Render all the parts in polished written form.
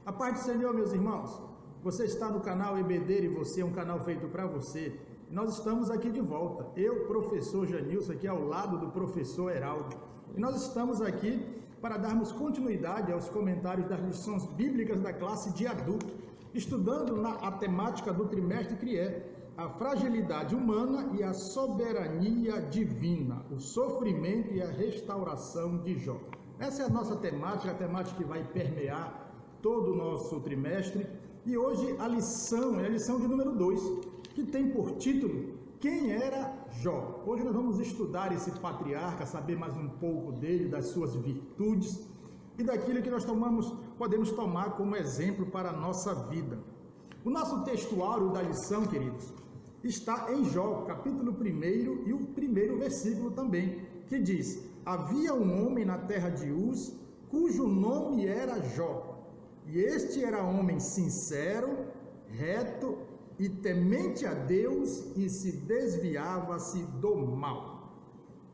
A paz do Senhor, meus irmãos. Você está no canal EBD e você é um canal feito para você. Nós estamos aqui de volta. Eu, professor Janilson, aqui ao lado do professor Heraldo. E nós estamos aqui para darmos continuidade aos comentários das lições bíblicas da classe de adulto, estudando a temática do trimestre que é a fragilidade humana e a soberania divina, o sofrimento e a restauração de Jó. Essa é a nossa temática, a temática que vai permear todo o nosso trimestre. E hoje a lição é a lição de número 2, que tem por título Quem era Jó? Hoje nós vamos estudar esse patriarca, saber mais um pouco dele, das suas virtudes e daquilo que nós podemos tomar como exemplo para a nossa vida. O nosso textuário da lição, queridos, está em Jó, capítulo 1 e o primeiro versículo também, que diz: havia um homem na terra de Uz, cujo nome era Jó, e este era homem sincero, reto e temente a Deus, e se desviava-se do mal.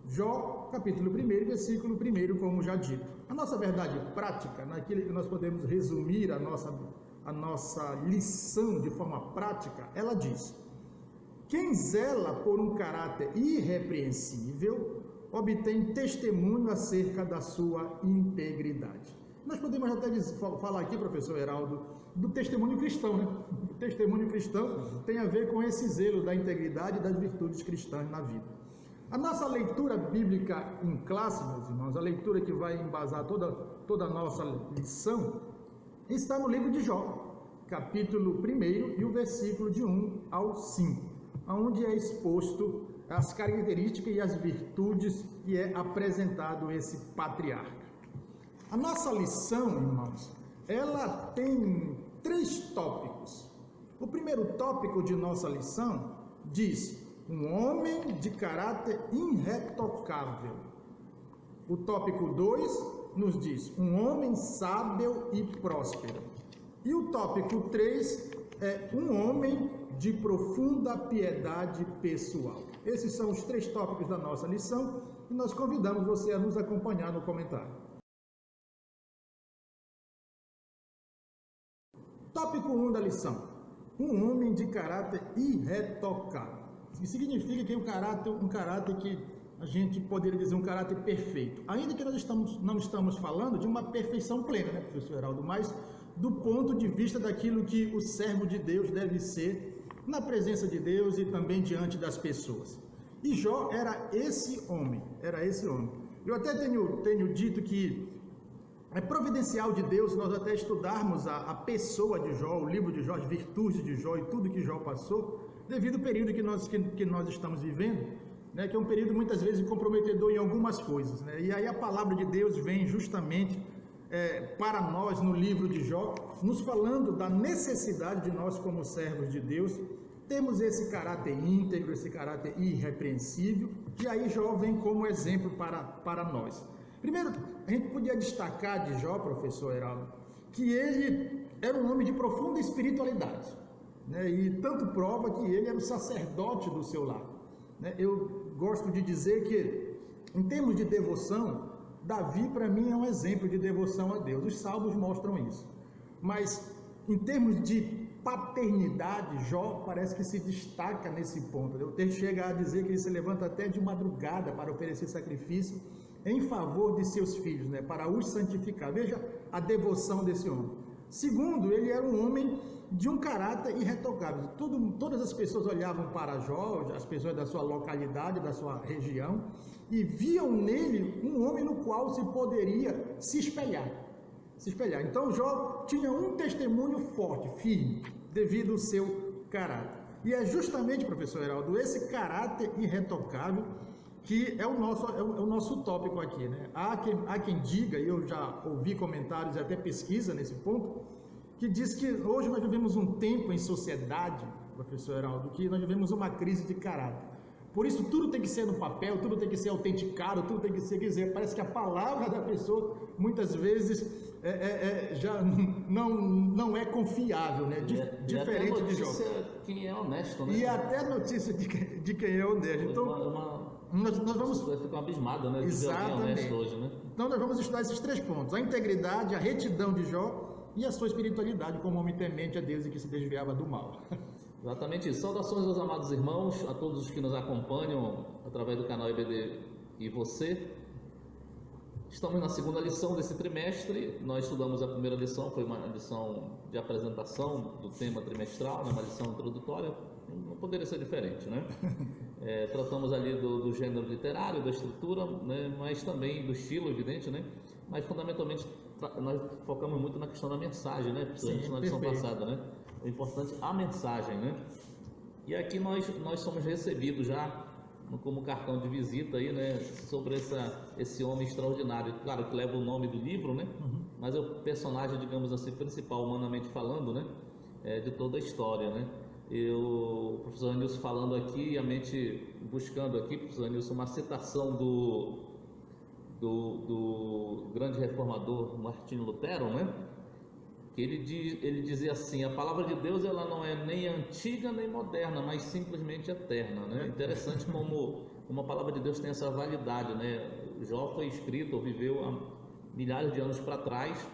Jó, capítulo 1, versículo 1, como já dito. A nossa verdade prática, naquilo que nós podemos resumir a nossa lição de forma prática, ela diz: quem zela por um caráter irrepreensível obtém testemunho acerca da sua integridade. Nós podemos até falar aqui, professor Heraldo, do testemunho cristão, né? O testemunho cristão tem a ver com esse zelo da integridade e das virtudes cristãs na vida. A nossa leitura bíblica em classe, meus irmãos, a leitura que vai embasar toda a nossa lição, está no livro de Jó, capítulo 1 e o versículo de 1 ao 5, onde é exposto as características e as virtudes que é apresentado esse patriarca. A nossa lição, irmãos, ela tem 3 tópicos. O primeiro tópico de nossa lição diz: um homem de caráter irretocável. O tópico 2 nos diz: um homem sábio e próspero. E o tópico 3 é um homem de profunda piedade pessoal. Esses são os 3 tópicos da nossa lição e nós convidamos você a nos acompanhar no comentário. Tópico 1 da lição: um homem de caráter irretocável. Isso significa que um caráter que a gente poderia dizer um caráter perfeito. Ainda que nós não estamos falando de uma perfeição plena, né, professor Heraldo? Mas do ponto de vista daquilo que o servo de Deus deve ser na presença de Deus e também diante das pessoas. E Jó era esse homem, Eu até tenho dito que é providencial de Deus nós até estudarmos a pessoa de Jó, o livro de Jó, as virtudes de Jó e tudo que Jó passou, devido ao período que nós estamos vivendo, né, que é um período muitas vezes comprometedor em algumas coisas, né? E aí a palavra de Deus vem justamente para nós no livro de Jó, nos falando da necessidade de nós como servos de Deus temos esse caráter íntegro, esse caráter irrepreensível, e aí Jó vem como exemplo para nós. Primeiro, a gente podia destacar de Jó, professor Heraldo, que ele era um homem de profunda espiritualidade, né? E tanto prova que ele era o sacerdote do seu lar, né? Eu gosto de dizer que, em termos de devoção, Davi para mim é um exemplo de devoção a Deus, os salmos mostram isso, mas em termos de paternidade, Jó parece que se destaca nesse ponto. O texto chega a dizer que ele se levanta até de madrugada para oferecer sacrifício em favor de seus filhos, né, para os santificar. Veja a devoção desse homem. Segundo, ele era um homem de um caráter irretocável. Todas as pessoas olhavam para Jó, as pessoas da sua localidade, da sua região, e viam nele um homem no qual se poderia se espelhar. Então Jó tinha um testemunho forte, firme, devido ao seu caráter. E é justamente, professor Heraldo, esse caráter irretocável que é o nosso tópico aqui, né? Há quem diga, e eu já ouvi comentários e até pesquisa nesse ponto, que diz que hoje nós vivemos um tempo em sociedade, professor Heraldo, que nós vivemos uma crise de caráter. Por isso tudo tem que ser no papel, tudo tem que ser autenticado, tudo tem que ser, quer dizer, parece que a palavra da pessoa muitas vezes já não é confiável, né? Diferente de Jó. Quem é honesto, né? E até notícia de quem é honesto. Então, nós vamos... Você fica abismado, né? Exatamente. De hoje, né? Então nós vamos estudar esses 3 pontos: a integridade, a retidão de Jó e a sua espiritualidade como homem temente a Deus e que se desviava do mal. Exatamente isso. Saudações aos amados irmãos, a todos os que nos acompanham através do canal EBD e você. Estamos na segunda lição desse trimestre. Nós estudamos a primeira lição, foi uma lição de apresentação do tema trimestral, né? Uma lição introdutória, não poderia ser diferente, né? Tratamos ali do gênero literário, da estrutura, né? Mas também do estilo, evidente, né? Mas fundamentalmente nós focamos muito na questão da mensagem, né? Sim, na lição passada, né? É importante a mensagem, né? E aqui nós somos recebidos já como cartão de visita aí, né? Sobre esse homem extraordinário, claro que leva o nome do livro, né? Mas é o personagem, digamos assim, principal, humanamente falando, né? De toda a história, né? O professor Anilson falando aqui, a mente buscando aqui, professor Anilson, uma citação do grande reformador Martinho Lutero, né? Que ele dizia assim: a palavra de Deus ela não é nem antiga nem moderna, mas simplesmente eterna, né? Interessante como a palavra de Deus tem essa validade, né? Jó foi escrito ou viveu há milhares de anos para trás,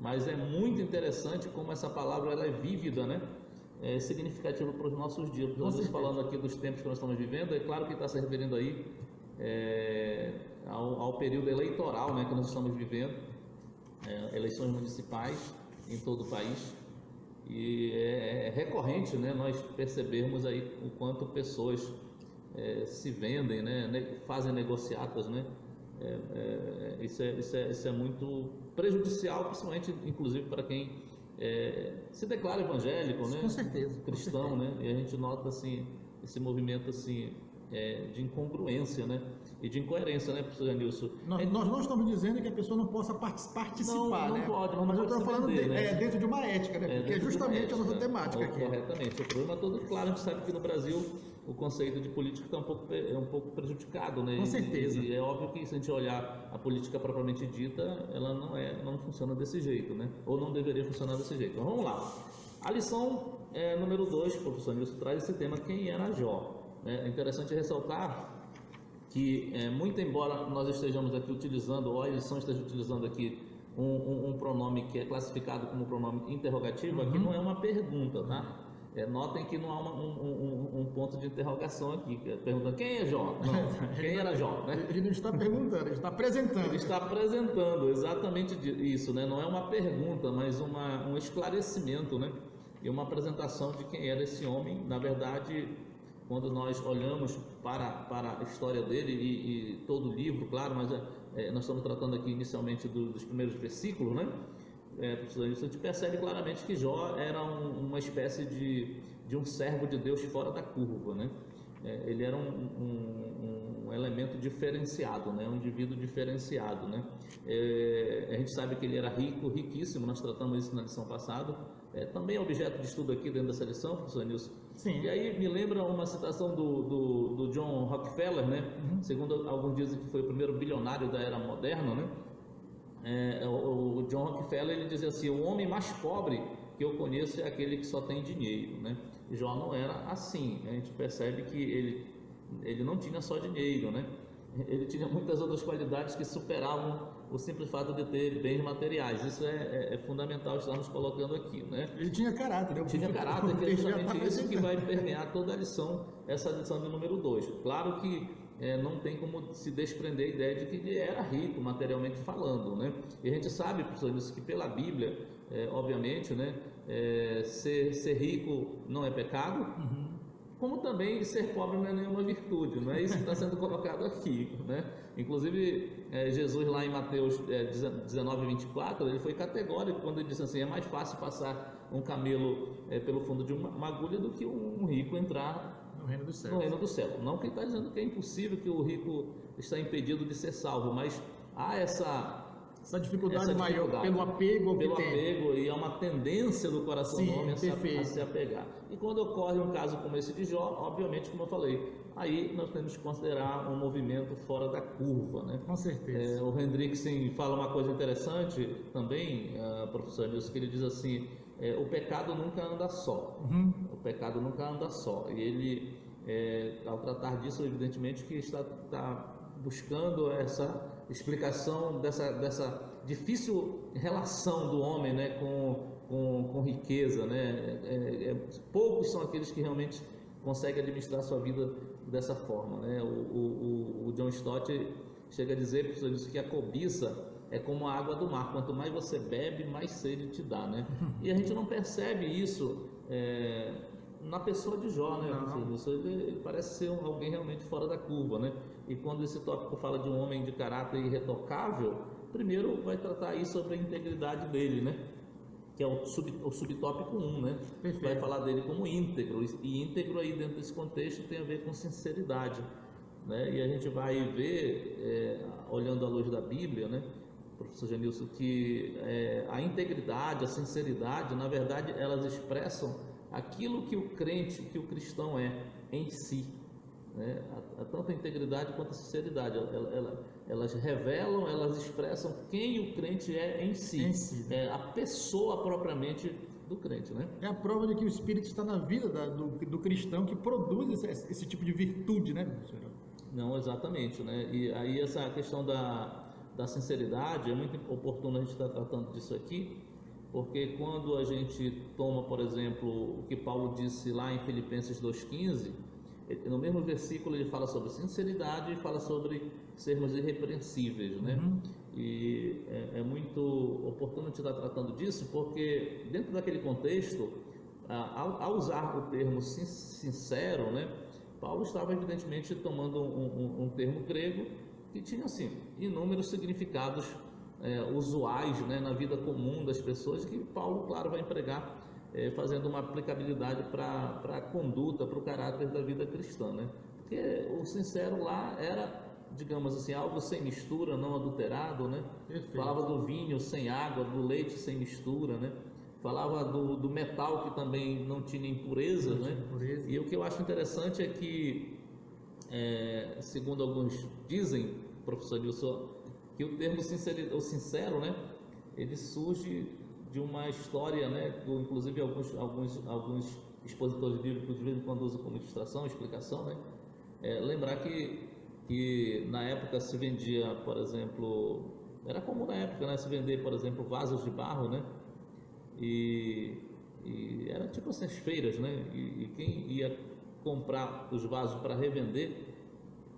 mas é muito interessante como essa palavra ela é vívida, né? É significativa para os nossos dias. Estamos falando aqui dos tempos que nós estamos vivendo, é claro que está se referindo aí ao período eleitoral, né, que nós estamos vivendo, eleições municipais em todo o país, e é recorrente, né, nós percebermos aí o quanto pessoas se vendem, né, fazem negociatas, né, isso é muito prejudicial, principalmente, inclusive, para quem se declara evangélico, né, com certeza, cristão, com certeza. né, e a gente nota assim esse movimento assim de incongruência, né, e de incoerência, né, professor Anilson? Nós não estamos dizendo que a pessoa não possa participar, não né? pode, mas eu estou falando vender, né? dentro de uma ética, né? Porque é justamente a nossa temática aqui. Corretamente. O problema é todo, claro, a gente sabe que no Brasil o conceito de política está um pouco prejudicado, né? Com certeza. E é óbvio que se a gente olhar a política propriamente dita, ela não funciona desse jeito, né? Ou não deveria funcionar desse jeito. Então vamos lá. A lição número 2, o professor Nilson traz esse tema: quem era Jó? É interessante ressaltar que, muito embora nós estejamos aqui utilizando, ou a lição esteja utilizando aqui um pronome que é classificado como pronome interrogativo, aqui não é uma pergunta, tá? Notem que não há um ponto de interrogação aqui, perguntando quem é Jó? Não, quem era Jó, né? Ele não está perguntando, ele está apresentando. Ele está apresentando exatamente isso, né? Não é uma pergunta, mas um esclarecimento, né? E uma apresentação de quem era esse homem. Na verdade, quando nós olhamos para a história dele e todo o livro, claro, mas nós estamos tratando aqui inicialmente dos primeiros versículos, né? A gente percebe claramente que Jó era uma espécie de um servo de Deus fora da curva, né? Ele era um elemento diferenciado, né? Um indivíduo diferenciado, né? A gente sabe que ele era rico, riquíssimo, nós tratamos isso na lição passada. Também é objeto de estudo aqui dentro dessa lição, professor Nilson. Sim. E aí me lembra uma citação do John Rockefeller, né? Segundo alguns dizem que foi o primeiro bilionário da era moderna, né? O John Rockefeller, ele dizia assim: o homem mais pobre que eu conheço é aquele que só tem dinheiro, né? Jó não era assim. A gente percebe que ele não tinha só dinheiro, né? Ele tinha muitas outras qualidades que superavam o simples fato de ter bens materiais. Isso é fundamental estarmos colocando aqui, né? Ele tinha caráter, né? Tinha caráter, que é justamente isso que vai permear toda a lição, essa lição de número 2. Claro que não tem como se desprender a ideia de que ele era rico, materialmente falando, né? E a gente sabe, professor, isso que pela Bíblia, obviamente, né, ser rico não é pecado, como também ser pobre não é nenhuma virtude, não é isso que está sendo colocado aqui, né? Inclusive, Jesus lá em Mateus 19:24, ele foi categórico quando ele disse assim: é mais fácil passar um camelo pelo fundo de uma agulha do que um rico entrar no reino do céu. No reino do céu. Não que ele está dizendo que é impossível, que o rico está impedido de ser salvo, mas há essa dificuldade maior pelo apego que tem. E há uma tendência do coração do homem a se apegar. E quando ocorre um caso como esse de Jó, obviamente, como eu falei, aí nós temos que considerar um movimento fora da curva, né? Com certeza. O Hendrickson fala uma coisa interessante também, professor Nilson, que ele diz assim: o pecado nunca anda só. O pecado nunca anda só. E ele, ao tratar disso, evidentemente que está buscando essa explicação dessa difícil relação do homem, né, com riqueza, né? Poucos são aqueles que realmente conseguem administrar sua vida dessa forma, né? O John Stott chega a dizer que a cobiça é como a água do mar, quanto mais você bebe, mais sede te dá, né? E a gente não percebe isso na pessoa de Jó, né? Ele parece ser alguém realmente fora da curva, né? E quando esse tópico fala de um homem de caráter irretocável, primeiro vai tratar aí sobre a integridade dele, né? Que é o subtópico 1, né? Perfeito. Vai falar dele como íntegro, e íntegro aí dentro desse contexto tem a ver com sinceridade, né? E a gente vai ver, olhando à luz da Bíblia, né, professor Genilson, que a integridade, a sinceridade, na verdade, elas expressam aquilo que o crente, que o cristão é em si, né? Tanto a integridade quanto a sinceridade, elas revelam, elas expressam quem o crente é em si, a pessoa propriamente do crente, né? É a prova de que o Espírito está na vida do cristão, que produz esse tipo de virtude, né, professor? Não, exatamente, né? E aí essa questão da sinceridade é muito oportuno a gente estar tratando disso aqui, porque quando a gente toma, por exemplo, o que Paulo disse lá em Filipenses 2,15, no mesmo versículo ele fala sobre sinceridade e fala sobre sermos irrepreensíveis, né? E é muito oportuno a gente estar tratando disso, porque dentro daquele contexto, ao usar o termo sincero, né, Paulo estava evidentemente tomando um termo grego que tinha assim inúmeros significados usuais, né, na vida comum das pessoas, que Paulo, claro, vai empregar fazendo uma aplicabilidade para a conduta, para o caráter da vida cristã, né? Porque o sincero lá era, digamos assim, algo sem mistura, não adulterado, né? Perfeito. Falava do vinho sem água, do leite sem mistura, né? Falava do metal, que também não tinha impureza, né? E o que eu acho interessante é que, segundo alguns dizem, professor Nilson, que o termo sincero, né, ele surge de uma história, né, inclusive alguns expositores bíblicos de vez em quando usam como ilustração, explicação, né? Lembrar que na época se vendia, por exemplo, era comum na época, né, se vender, por exemplo, vasos de barro, né? E era tipo assim, as feiras, né? E quem ia comprar os vasos para revender,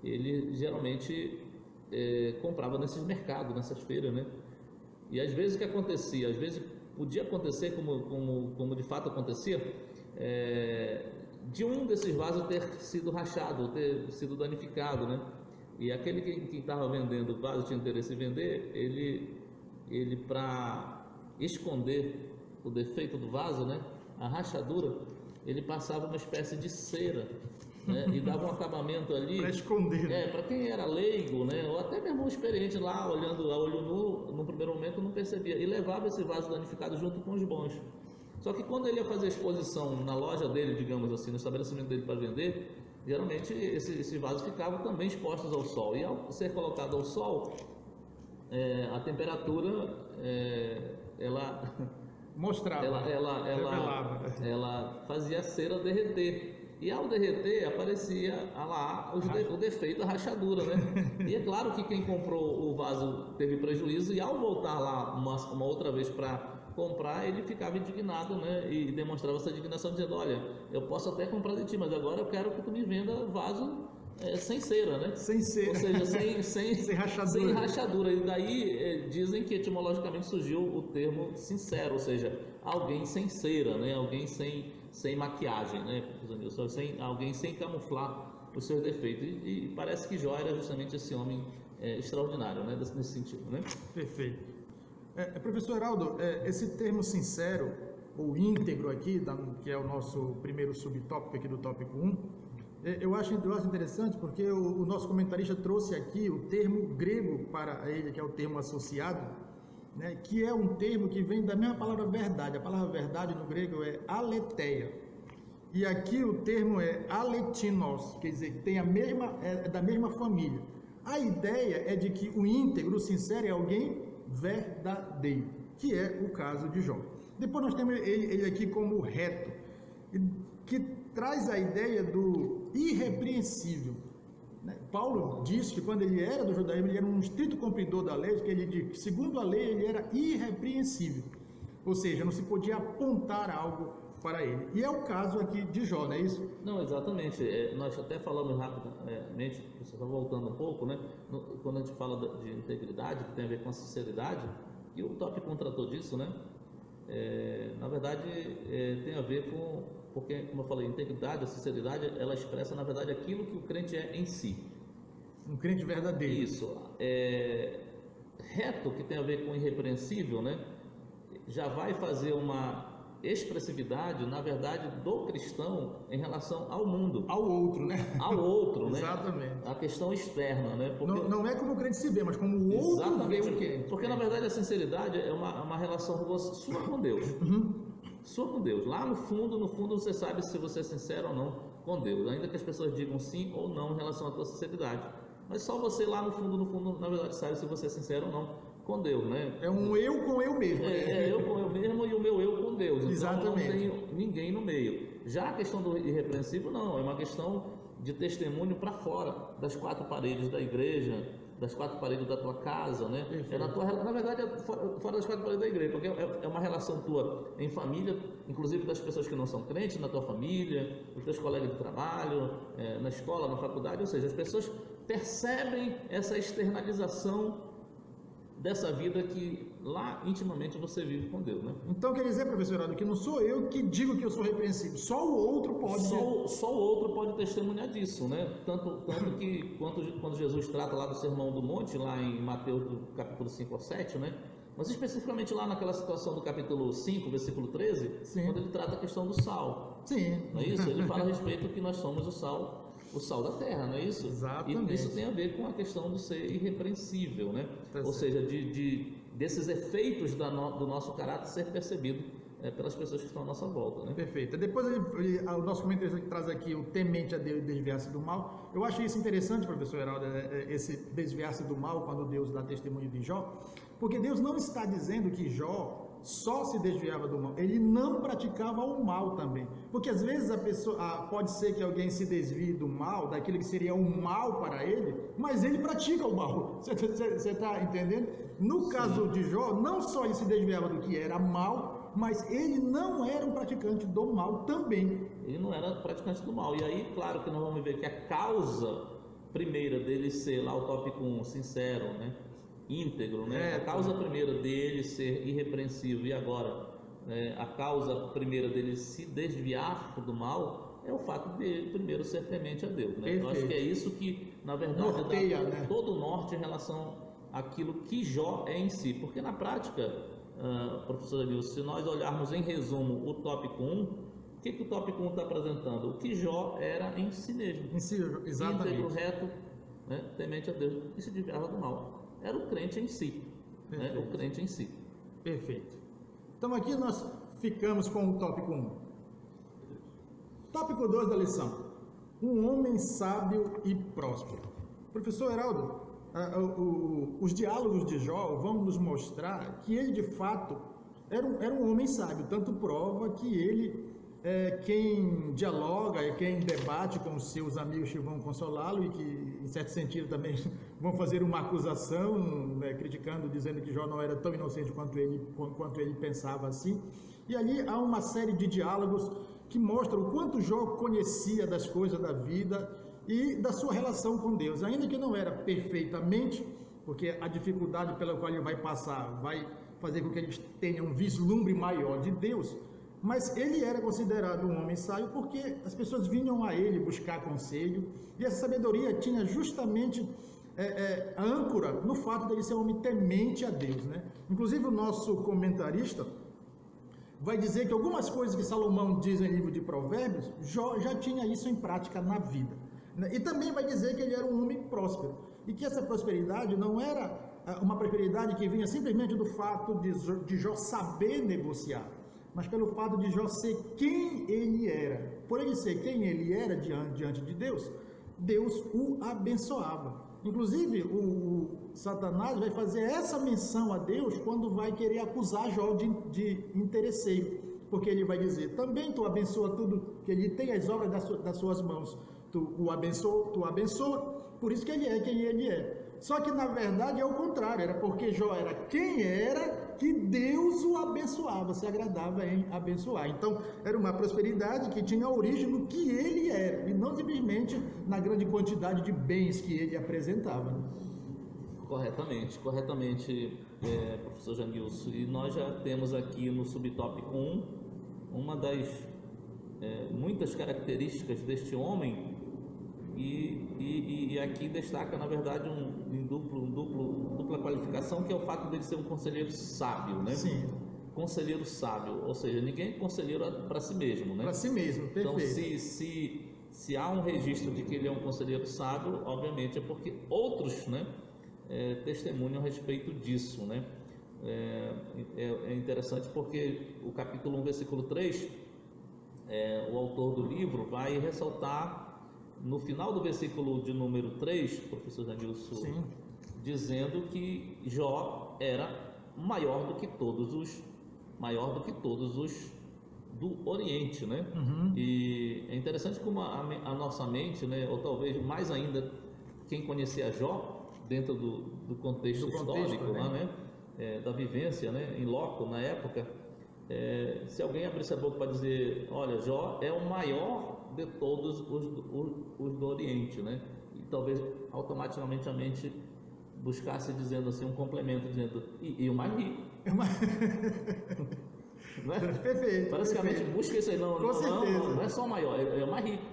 ele geralmente comprava nesses mercados, nessas feiras, né? E às vezes o que acontecia, às vezes podia acontecer, como de fato acontecia, de um desses vasos ter sido rachado, ter sido danificado, né? E aquele que estava vendendo o vaso, tinha interesse em vender, ele para esconder o defeito do vaso, né, a rachadura, ele passava uma espécie de cera, né, e dava um acabamento ali para esconder. Para quem era leigo, né, ou até mesmo experiente lá, olhando a olho nu, no primeiro momento não percebia, e levava esse vaso danificado junto com os bons. Só que quando ele ia fazer exposição na loja dele, digamos assim, no estabelecimento dele para vender, geralmente esse vaso ficava também expostos ao sol, e ao ser colocado ao sol, a temperatura ela mostrava, ela fazia a cera derreter, e ao derreter aparecia lá o defeito, a rachadura, né? E é claro que quem comprou o vaso teve prejuízo, e ao voltar lá uma outra vez para comprar, ele ficava indignado, né? E demonstrava essa indignação dizendo: olha, eu posso até comprar de ti, mas agora eu quero que tu me venda vaso sem cera, né? Sem cera. Ou seja, sem rachadura. Sem rachadura. E daí dizem que etimologicamente surgiu o termo sincero, ou seja, alguém sem cera, né? Alguém sem maquiagem, né? Alguém sem camuflar os seus defeitos. E parece que Jó era justamente esse homem extraordinário, né? Nesse sentido, né? Perfeito. Professor Heraldo, esse termo sincero ou íntegro aqui, que é o nosso primeiro subtópico aqui do tópico 1, eu acho interessante porque o nosso comentarista trouxe aqui o termo grego para ele, que é o termo associado, né, que é um termo que vem da mesma palavra verdade. A palavra verdade no grego é aletheia. E aqui o termo é aletinos, quer dizer, que tem da mesma família. A ideia é de que o íntegro, o sincero, é alguém verdadeiro, que é o caso de Jó. Depois nós temos ele aqui como reto, que traz a ideia do irrepreensível. Paulo diz que quando ele era do judaísmo, ele era um estrito cumpridor da lei, que ele diz que segundo a lei ele era irrepreensível, ou seja, não se podia apontar algo para ele. E é o caso aqui de Jó, não é isso? Não, exatamente. Nós até falamos rapidamente, você está voltando um pouco, né? Quando a gente fala de integridade, que tem a ver com a sinceridade, e o tópico tratou disso, né? Na verdade, tem a ver com, porque, como eu falei, a integridade, a sinceridade, ela expressa, na verdade, aquilo que o crente é em si. Um crente verdadeiro. Isso. Reto, que tem a ver com irrepreensível, né? Já vai fazer uma expressividade, na verdade, do cristão em relação ao mundo. Ao outro, né? Ao outro, né? Exatamente. A questão externa, né? Porque... Não é como o crente se vê, mas como o outro vê o crente. Porque, na verdade, a sinceridade é uma relação sua com Deus. Sua com Deus. Lá no fundo, você sabe se você é sincero ou não com Deus. Ainda que as pessoas digam sim ou não em relação à tua sinceridade. Mas só você lá no fundo, na verdade, sabe se você é sincero ou não com Deus, né? É um eu com eu mesmo. Eu com eu mesmo e o meu eu com Deus. Então, exatamente. Não tem ninguém no meio. Já a questão do irrepreensível, não. É uma questão de testemunho para fora das quatro paredes da igreja, das quatro paredes da tua casa, né? Na verdade, fora das quatro paredes da igreja, porque é uma relação tua em família, inclusive das pessoas que não são crentes, na tua família, os teus colegas de trabalho, na escola, na faculdade, ou seja, as pessoas percebem essa externalização dessa vida que lá intimamente você vive com Deus, né? Então quer dizer, professor Heraldo, que não sou eu que digo que eu sou repreensível, só o outro pode. Só o outro pode testemunhar disso, né? Tanto que quando Jesus trata lá do Sermão do Monte, lá em Mateus capítulo 5 ou 7, né? Mas especificamente lá naquela situação do capítulo 5, versículo 13, sim, quando ele trata a questão do sal. Sim. Não é isso? Ele fala a respeito que nós somos o sal da terra, não é isso? Exatamente. E isso tem a ver com a questão de ser irrepreensível, né? Ou seja, desses efeitos do nosso caráter ser percebido pelas pessoas que estão à nossa volta, né? Perfeito. Depois o nosso comentário traz aqui o temente a Deus e desviar-se do mal. Eu acho isso interessante, professor Heraldo, esse desviar-se do mal quando Deus dá testemunho de Jó, porque Deus não está dizendo que Jó só se desviava do mal, ele não praticava o mal também, porque às vezes a pessoa, pode ser que alguém se desvie do mal, daquilo que seria o mal para ele, mas ele pratica o mal, você está entendendo? No caso de Jó, não só ele se desviava do que era mal, mas ele não era um praticante do mal também. Ele não era praticante do mal, e aí claro que nós vamos ver que a causa primeira dele ser, lá o tópico 1, sincero, né? Íntegro, né? A causa primeira dele ser irrepreensível e agora a causa primeira dele se desviar do mal é o fato de primeiro ser temente a Deus, né? Eu acho que é isso que na verdade norteia, dá todo o norte em relação àquilo que Jó é em si, porque na prática, professor Adilson, se nós olharmos em resumo o tópico 1, o que o tópico 1 está apresentando? O que Jó era em si mesmo, em si, exatamente, íntegro, reto, né? Temente a Deus e se desviava do mal. Era o crente em si, né? O crente em si. Perfeito. Então aqui nós ficamos com o tópico 1. Tópico 2 da lição. Um homem sábio e próspero. Professor Heraldo, os diálogos de Jó vão nos mostrar que ele de fato era um homem sábio, tanto prova que ele quem dialoga e quem debate com os seus amigos que vão consolá-lo e que, em certo sentido, também vão fazer uma acusação, né, criticando, dizendo que Jó não era tão inocente quanto ele pensava assim. E ali há uma série de diálogos que mostram o quanto Jó conhecia das coisas da vida e da sua relação com Deus, ainda que não era perfeitamente, porque a dificuldade pela qual ele vai passar vai fazer com que ele tenha um vislumbre maior de Deus. Mas ele era considerado um homem sábio porque as pessoas vinham a ele buscar conselho, e essa sabedoria tinha justamente a âncora no fato de ele ser um homem temente a Deus, né? Inclusive o nosso comentarista vai dizer que algumas coisas que Salomão diz em livro de Provérbios, Jó já tinha isso em prática na vida, né? E também vai dizer que ele era um homem próspero, e que essa prosperidade não era uma prosperidade que vinha simplesmente do fato de Jó saber negociar, mas pelo fato de Jó ser quem ele era. Por ele ser quem ele era diante de Deus, Deus o abençoava. Inclusive, o Satanás vai fazer essa menção a Deus quando vai querer acusar Jó de interesseiro, porque ele vai dizer, também tu abençoa tudo que ele tem, as obras das suas mãos, tu abençoa, por isso que ele é quem ele é. Só que na verdade é o contrário, era porque Jó era quem era, que Deus o abençoava, se agradava em abençoar. Então era uma prosperidade que tinha origem no que ele era, e não simplesmente na grande quantidade de bens que ele apresentava. Corretamente, professor Janilson. E nós já temos aqui no subtópico 1 uma das muitas características deste homem, e aqui destaca, na verdade, dupla qualificação, que é o fato dele ser um conselheiro sábio, né? Sim. Conselheiro sábio, ou seja, ninguém é conselheiro para si mesmo, né? Para si mesmo, perfeito. Então, se há um registro de que ele é um conselheiro sábio, obviamente é porque outros, né, testemunham a respeito disso, né? É interessante porque o capítulo 1, versículo 3, o autor do livro vai ressaltar no final do versículo de número 3, professor Janilson, Sim, dizendo que Jó era maior do que todos os do Oriente, né? Uhum. E é interessante como a nossa mente, né, ou talvez mais ainda quem conhecia Jó dentro do contexto histórico, né? Da vivência, né, em loco na época, se alguém abrisse a boca para dizer, olha, Jó é o maior de todos os do Oriente, né? E talvez automaticamente a mente buscasse dizendo assim um complemento, dizendo e o mais rico. Né? Perfeito. Parece que a mente busca isso aí, não é só o maior, é o mais rico.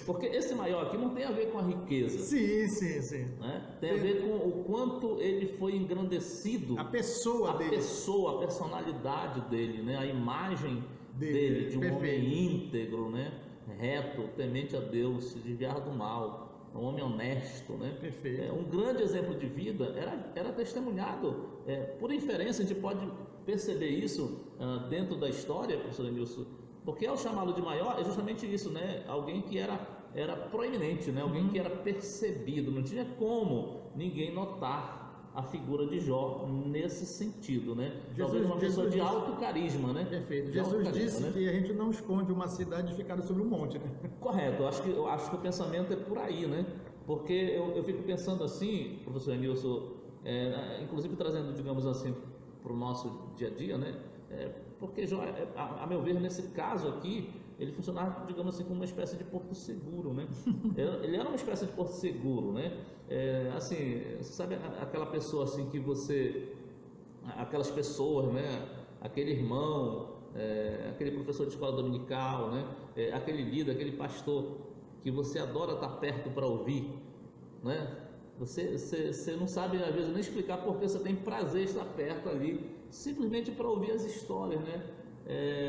Porque esse maior aqui não tem a ver com a riqueza. Sim. Né? Tem a ver com o quanto ele foi engrandecido. A pessoa dele. A personalidade dele, né? A imagem dele de um homem íntegro, né? Reto, temente a Deus, se desviar do mal, um homem honesto, né? Perfeito. Um grande exemplo de vida era testemunhado. Por inferência, a gente pode perceber isso dentro da história, professor Emilson, porque ao chamá-lo de maior é justamente isso, né? Alguém que era proeminente, né? Alguém que era percebido, não tinha como ninguém notar a figura de Jó nesse sentido, né? Talvez uma pessoa de alto carisma, né? Perfeito. Jesus disse, né, que a gente não esconde uma cidade ficada sobre um monte, né? Correto. Eu acho que o pensamento é por aí, né? Porque eu fico pensando assim, professor Emilson, inclusive trazendo, digamos assim, para o nosso dia a dia, né? Porque Jó, a meu ver, nesse caso aqui, ele funcionava, digamos assim, como uma espécie de porto seguro, né? Ele era uma espécie de porto seguro, né? Assim, sabe aquela pessoa assim que aquelas pessoas, né? Aquele irmão, aquele professor de escola dominical, né? Aquele líder, aquele pastor que você adora estar perto para ouvir, né? Você não sabe às vezes nem explicar porque você tem prazer em estar perto ali, simplesmente para ouvir as histórias, né?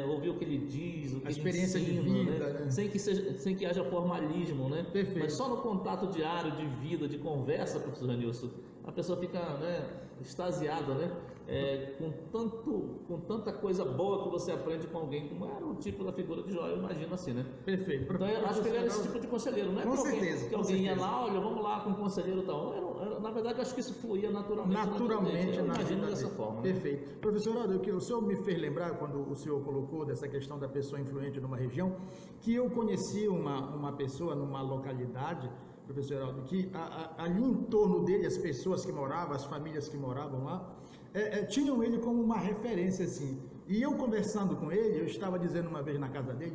Ouvir o que ele diz, o que a experiência ele ensina, de vida, né? Sem que haja formalismo, né? Perfeito. Mas só no contato diário de vida, de conversa, professor Janilson, a pessoa fica, né, extasiada, né? Com tanta coisa boa que você aprende com alguém, como era o tipo da figura de Jó, eu imagino assim, né? Perfeito. Então eu acho que ele era esse tipo de conselheiro, não é com certeza, que alguém ia lá, olha, vamos lá com um conselheiro e tal. Na verdade, eu acho que isso fluía naturalmente eu na imagino dessa forma. Perfeito. Né? Professor Aldo, o senhor me fez lembrar, quando o senhor colocou dessa questão da pessoa influente numa região, que eu conheci uma pessoa numa localidade, professor Aldo, que ali em torno dele, as pessoas que moravam, as famílias que moravam lá, tinham ele como uma referência, assim. E eu conversando com ele, eu estava dizendo uma vez na casa dele,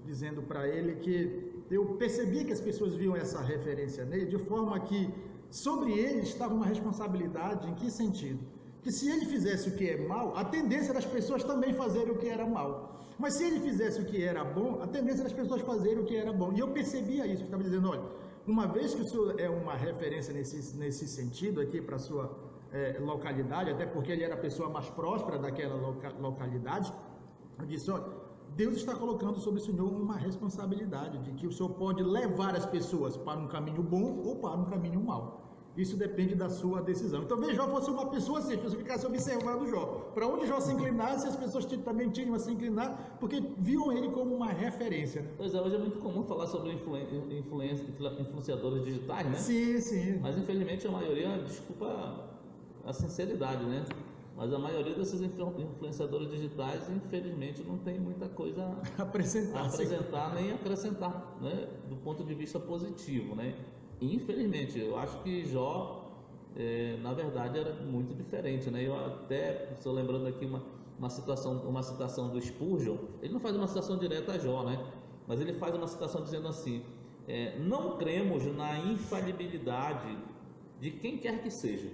dizendo para ele que eu percebia que as pessoas viam essa referência nele, de forma que sobre ele estava uma responsabilidade. Em que sentido? Que se ele fizesse o que é mal, a tendência das pessoas também fazerem o que era mal. Mas se ele fizesse o que era bom, a tendência das pessoas fazerem o que era bom. E eu percebia isso, eu estava dizendo, olha, uma vez que o senhor é uma referência nesse sentido aqui para a sua localidade, até porque ele era a pessoa mais próspera daquela localidade, eu disse, olha, Deus está colocando sobre o senhor uma responsabilidade de que o senhor pode levar as pessoas para um caminho bom ou para um caminho mau. Isso depende da sua decisão. Então, veja, Jó fosse uma pessoa assim, as pessoas ficassem observando Jó. Para onde Jó se inclinasse, as pessoas também tinham a se inclinar, porque viam ele como uma referência. Né? Pois é, hoje é muito comum falar sobre influenciadores digitais, né? Sim. Mas, infelizmente, a maioria, desculpa a sinceridade, né? Mas a maioria desses influenciadores digitais, infelizmente, não tem muita coisa a apresentar nem acrescentar, né, do ponto de vista positivo, né? Infelizmente, eu acho que Jó, na verdade, era muito diferente, né? Eu até estou lembrando aqui uma citação do Spurgeon. Ele não faz uma citação direta a Jó, né? Mas ele faz uma citação dizendo assim: não cremos na infalibilidade de quem quer que seja,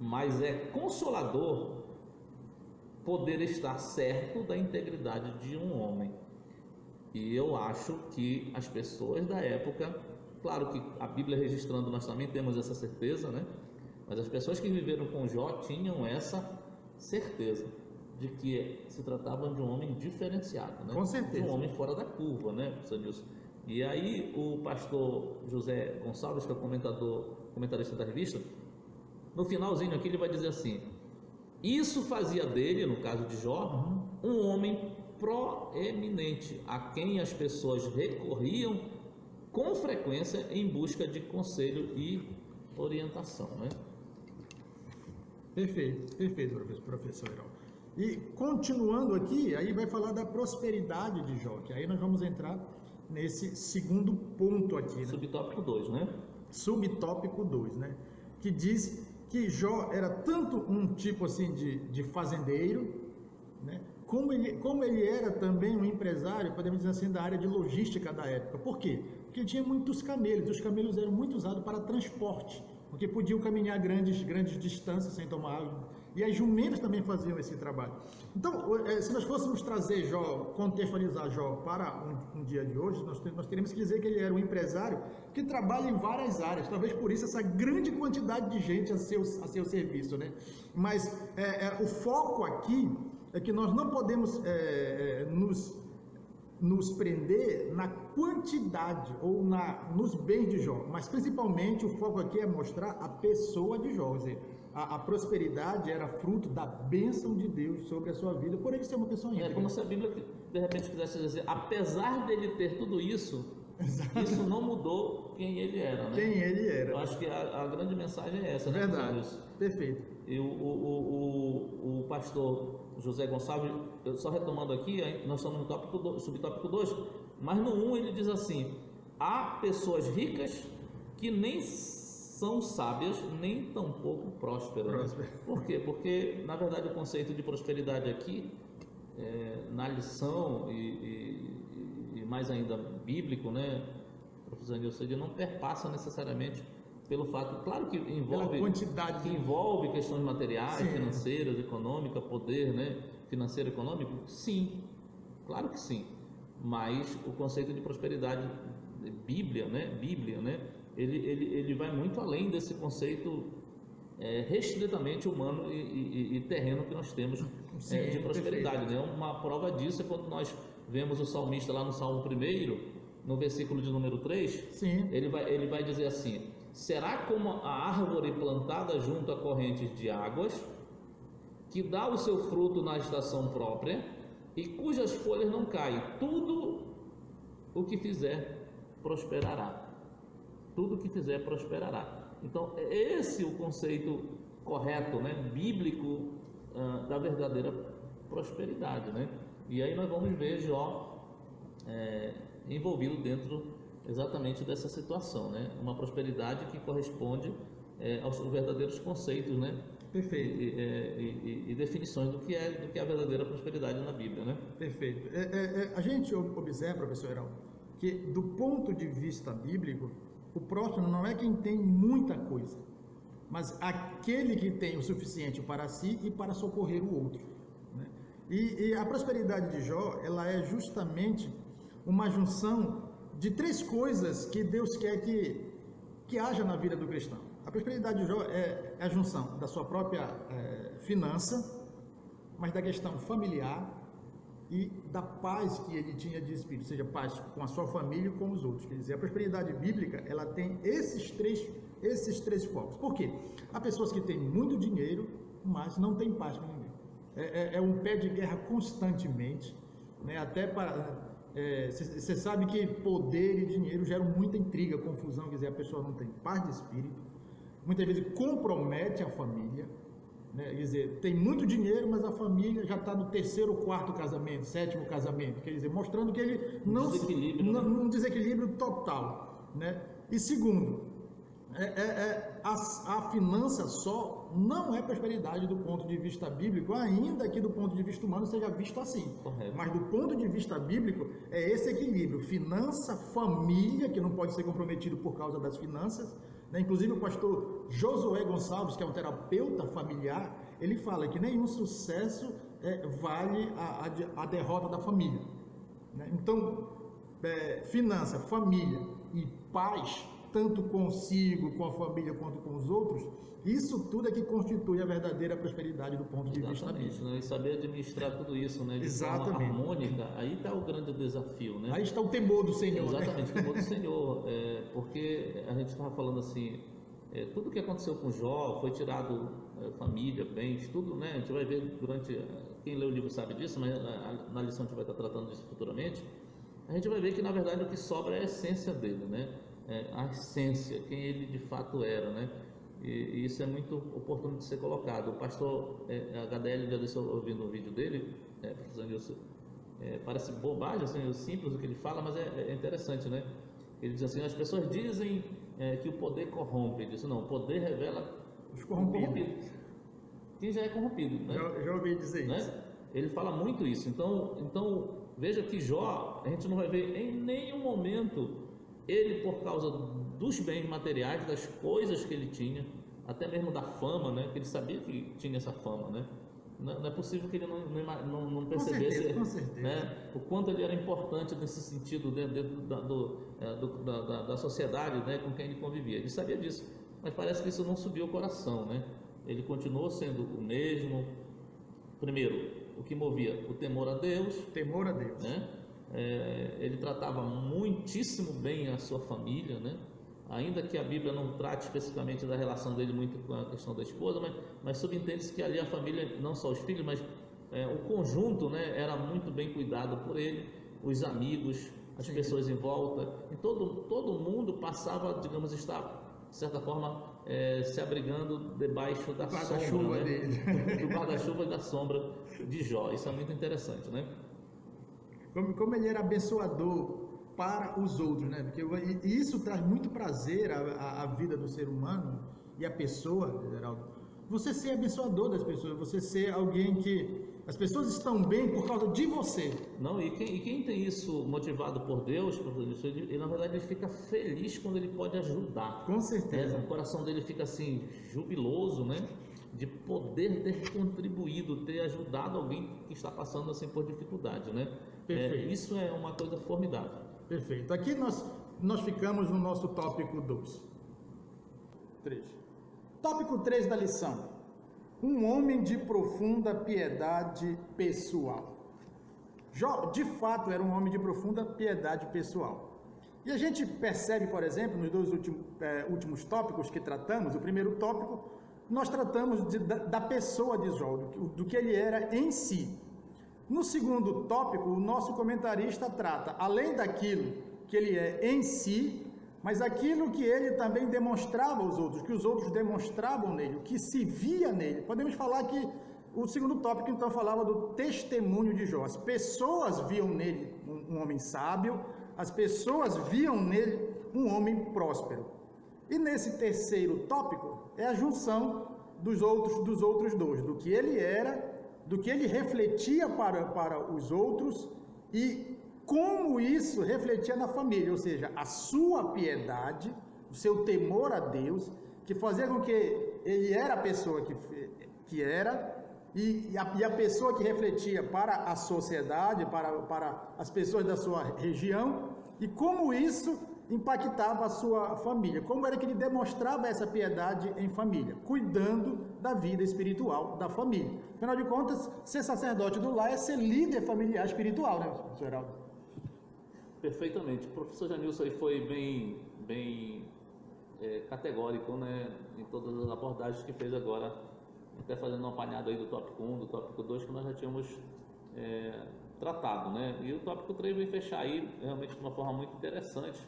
mas é consolador poder estar certo da integridade de um homem. E eu acho que as pessoas da época, claro que a Bíblia registrando nós também temos essa certeza, né? Mas as pessoas que viveram com Jó tinham essa certeza de que se tratavam de um homem diferenciado, né? Com certeza. De um homem fora da curva, né, Sanilson? E aí o pastor José Gonçalves, que é o comentarista da revista, no finalzinho aqui ele vai dizer assim: isso fazia dele, no caso de Jó, um homem proeminente, a quem as pessoas recorriam com frequência em busca de conselho e orientação, né? Perfeito, professor Heraldo. E continuando aqui, aí vai falar da prosperidade de Jó, que aí nós vamos entrar nesse segundo ponto aqui, né? Subtópico 2, né? Subtópico 2, né? Que diz que Jó era tanto um tipo assim de fazendeiro, né? Como ele era também um empresário, podemos dizer assim, da área de logística da época. Por quê? Porque tinha muitos camelos, os camelos eram muito usados para transporte, porque podiam caminhar grandes distâncias sem tomar água. E as jumentas também faziam esse trabalho. Então, se nós fôssemos trazer Jó, contextualizar Jó para um dia de hoje, nós teríamos que dizer que ele era um empresário que trabalha em várias áreas. Talvez por isso essa grande quantidade de gente a seu serviço, né? Mas o foco aqui é que nós não podemos nos prender na quantidade ou nos bens de Jó, mas principalmente o foco aqui é mostrar a pessoa de Jó. Quer dizer, a prosperidade era fruto da bênção de Deus sobre a sua vida, por ele ser uma pessoa íntegra. É como se a Bíblia de repente quisesse dizer: apesar dele ter tudo isso, isso não mudou quem ele era, né? Quem ele era. Eu acho que a grande mensagem é essa, né? Verdade, perfeito. E o pastor José Gonçalves, só retomando aqui, nós estamos no subtópico 2, mas no 1 ele diz assim: há pessoas ricas que nem são sábias, nem tampouco prósperas. Né? Por quê? Porque, na verdade, o conceito de prosperidade aqui, na lição e mais ainda bíblico, né, professor Nilson, ele não perpassa necessariamente pelo fato, claro que envolve questões materiais, sim, financeiras, econômicas, poder, né, financeiro, econômico, sim, claro que sim, mas o conceito de prosperidade, Bíblia, né, ele vai muito além desse conceito restritamente humano e terreno que nós temos, sim, de prosperidade, né? Uma prova disso é quando nós vemos o salmista lá no Salmo 1, no versículo de número 3, sim, ele vai dizer assim: será como a árvore plantada junto a correntes de águas, que dá o seu fruto na estação própria e cujas folhas não caem, tudo o que fizer prosperará. Tudo o que fizer prosperará. Então, é esse o conceito correto, né, bíblico, da verdadeira prosperidade, né? E aí nós vamos ver Jó envolvido dentro exatamente dessa situação, né? Uma prosperidade que corresponde aos verdadeiros conceitos, né? Perfeito. E definições do que é a verdadeira prosperidade na Bíblia, né? Perfeito. A gente observa, professor Heraldo, que do ponto de vista bíblico, o próximo não é quem tem muita coisa, mas aquele que tem o suficiente para si e para socorrer o outro, né? E a prosperidade de Jó, ela é justamente uma junção de três coisas que Deus quer que haja na vida do cristão. A prosperidade de Jó é a junção da sua própria finança, mas da questão familiar e da paz que ele tinha de espírito, ou seja, paz com a sua família e com os outros. Quer dizer, a prosperidade bíblica, ela tem esses três focos. Por quê? Há pessoas que têm muito dinheiro, mas não têm paz com ninguém. É um pé de guerra constantemente, né? Até para... Você sabe que poder e dinheiro geram muita intriga, confusão, quer dizer, a pessoa não tem paz de espírito, muitas vezes compromete a família, né? Quer dizer, tem muito dinheiro, mas a família já está no terceiro, quarto casamento, sétimo casamento, quer dizer, mostrando que ele não um desequilíbrio total, né? E segundo, a finança só não é prosperidade do ponto de vista bíblico, ainda que do ponto de vista humano seja visto assim. Correto. Mas do ponto de vista bíblico é esse equilíbrio, finança, família, que não pode ser comprometido por causa das finanças, né? Inclusive o pastor Josué Gonçalves, que é um terapeuta familiar, ele fala que nenhum sucesso vale a derrota da família, né? Então, finança, família e paz, tanto consigo, com a família, quanto com os outros, isso tudo é que constitui a verdadeira prosperidade do ponto de vista bíblico. Né? E saber administrar tudo isso, né? De forma harmônica, aí está o grande desafio, né? Aí está o temor do Senhor. Exatamente, né? O temor do Senhor, porque a gente estava falando assim, tudo que aconteceu com Jó foi tirado família, bens, tudo, né? A gente vai ver durante, quem lê o livro sabe disso, mas na lição a gente vai estar tratando disso futuramente, a gente vai ver que na verdade o que sobra é a essência dele, né? A essência, quem ele de fato era, né? E isso é muito oportuno de ser colocado. O pastor HDL, já deixou ouvindo o vídeo dele, professor Nilson, parece bobagem, assim, simples o que ele fala, mas é interessante, né? Ele diz assim, as pessoas dizem que o poder corrompe. Ele diz, não, o poder revela os corrompidos. Quem já é corrompido, né? Já ouvi dizer né? isso. Ele fala muito isso. Então veja que Jó, a gente não vai ver em nenhum momento ele, por causa dos bens materiais, das coisas que ele tinha, até mesmo da fama, né? Que ele sabia que tinha essa fama, né? Não é possível que ele não percebesse, com certeza. Né? O quanto ele era importante nesse sentido dentro da sociedade, né? Com quem ele convivia. Ele sabia disso, mas parece que isso não subiu o coração, né? Ele continuou sendo o mesmo. Primeiro, o que movia? O temor a Deus. Temor a Deus. Né? Ele tratava muitíssimo bem a sua família, né? Ainda que a Bíblia não trate especificamente da relação dele muito com a questão da esposa, mas subentende-se que ali a família, não só os filhos, mas o conjunto, né, era muito bem cuidado por ele, os amigos, as pessoas em volta, e todo mundo passava, digamos, estar, de certa forma, se abrigando debaixo da sombra, né? Do guarda-chuva e da sombra de Jó. Isso é muito interessante, né? Como ele era abençoador para os outros, né? Porque isso traz muito prazer à vida do ser humano e à pessoa, Geraldo. Você ser abençoador das pessoas, você ser alguém que as pessoas estão bem por causa de você. Não, e quem tem isso motivado por Deus, ele na verdade ele fica feliz quando ele pode ajudar. Com certeza. O coração dele fica assim, jubiloso, né? De poder ter contribuído, ter ajudado alguém que está passando assim por dificuldade, né? Isso é uma coisa formidável. Perfeito. Aqui nós ficamos no nosso tópico 2. 3. Tópico 3 da lição. Um homem de profunda piedade pessoal. Jó, de fato, era um homem de profunda piedade pessoal. E a gente percebe, por exemplo, nos dois últimos tópicos que tratamos, o primeiro tópico, nós tratamos da pessoa de Jó, do que ele era em si. No segundo tópico, o nosso comentarista trata, além daquilo que ele é em si, mas aquilo que ele também demonstrava aos outros, que os outros demonstravam nele, o que se via nele. Podemos falar que o segundo tópico, então, falava do testemunho de Jó. As pessoas viam nele um homem sábio, as pessoas viam nele um homem próspero. E nesse terceiro tópico é a junção dos outros dois, do que ele era, do que ele refletia para os outros e como isso refletia na família, ou seja, a sua piedade, o seu temor a Deus, que fazia com que ele era a pessoa que era e a pessoa que refletia para a sociedade, para as pessoas da sua região, e como isso impactava a sua família, como era que ele demonstrava essa piedade em família, cuidando da vida espiritual da família. Afinal de contas, ser sacerdote do lar é ser líder familiar espiritual, né, professor Geraldo? Perfeitamente. O professor Janilson aí foi bem categórico, né, em todas as abordagens que fez agora, até fazendo um apanhado aí do tópico 1, do tópico 2, que nós já tínhamos tratado, né? E o tópico 3 vem fechar aí realmente de uma forma muito interessante,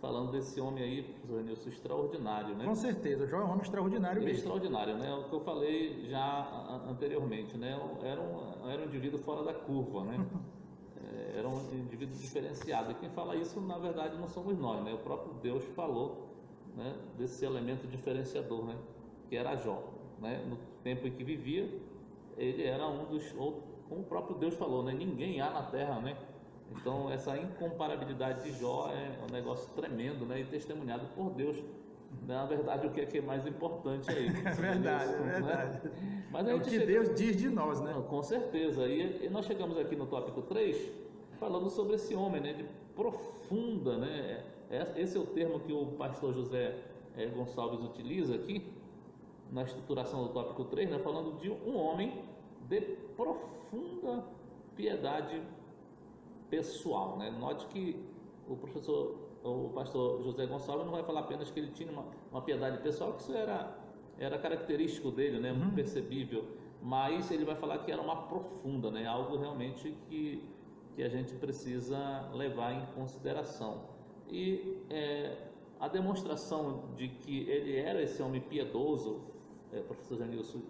falando desse homem aí, professor Nilson, extraordinário, né? Com certeza, Jó é um homem extraordinário Ele é mesmo. extraordinário, né? O que eu falei já anteriormente, né? Era um indivíduo fora da curva, né? Era um indivíduo diferenciado. E quem fala isso, na verdade, não somos nós, né? O próprio Deus falou, né, desse elemento diferenciador, né? Que era Jó, né? No tempo em que vivia, ele era um dos, como o próprio Deus falou, né? Ninguém há na terra, né? Então, essa incomparabilidade de Jó é um negócio tremendo, né? E testemunhado por Deus. Na verdade, o que é mais importante aí? É verdade, Deus, é verdade. né? Mas É o que Deus diz de nós, né? Não, com certeza. E nós chegamos aqui no tópico 3, falando sobre esse homem, né? De profunda, né? Esse é o termo que o pastor José Gonçalves utiliza aqui, na estruturação do tópico 3, né? Falando de um homem de profunda piedade pessoal, né? Note que o pastor José Gonçalves não vai falar apenas que ele tinha uma piedade pessoal, que isso era característico dele, né? Muito percebível, mas ele vai falar que era uma profunda, né? Algo realmente que a gente precisa levar em consideração. E a demonstração de que ele era esse homem piedoso, professor Janilson,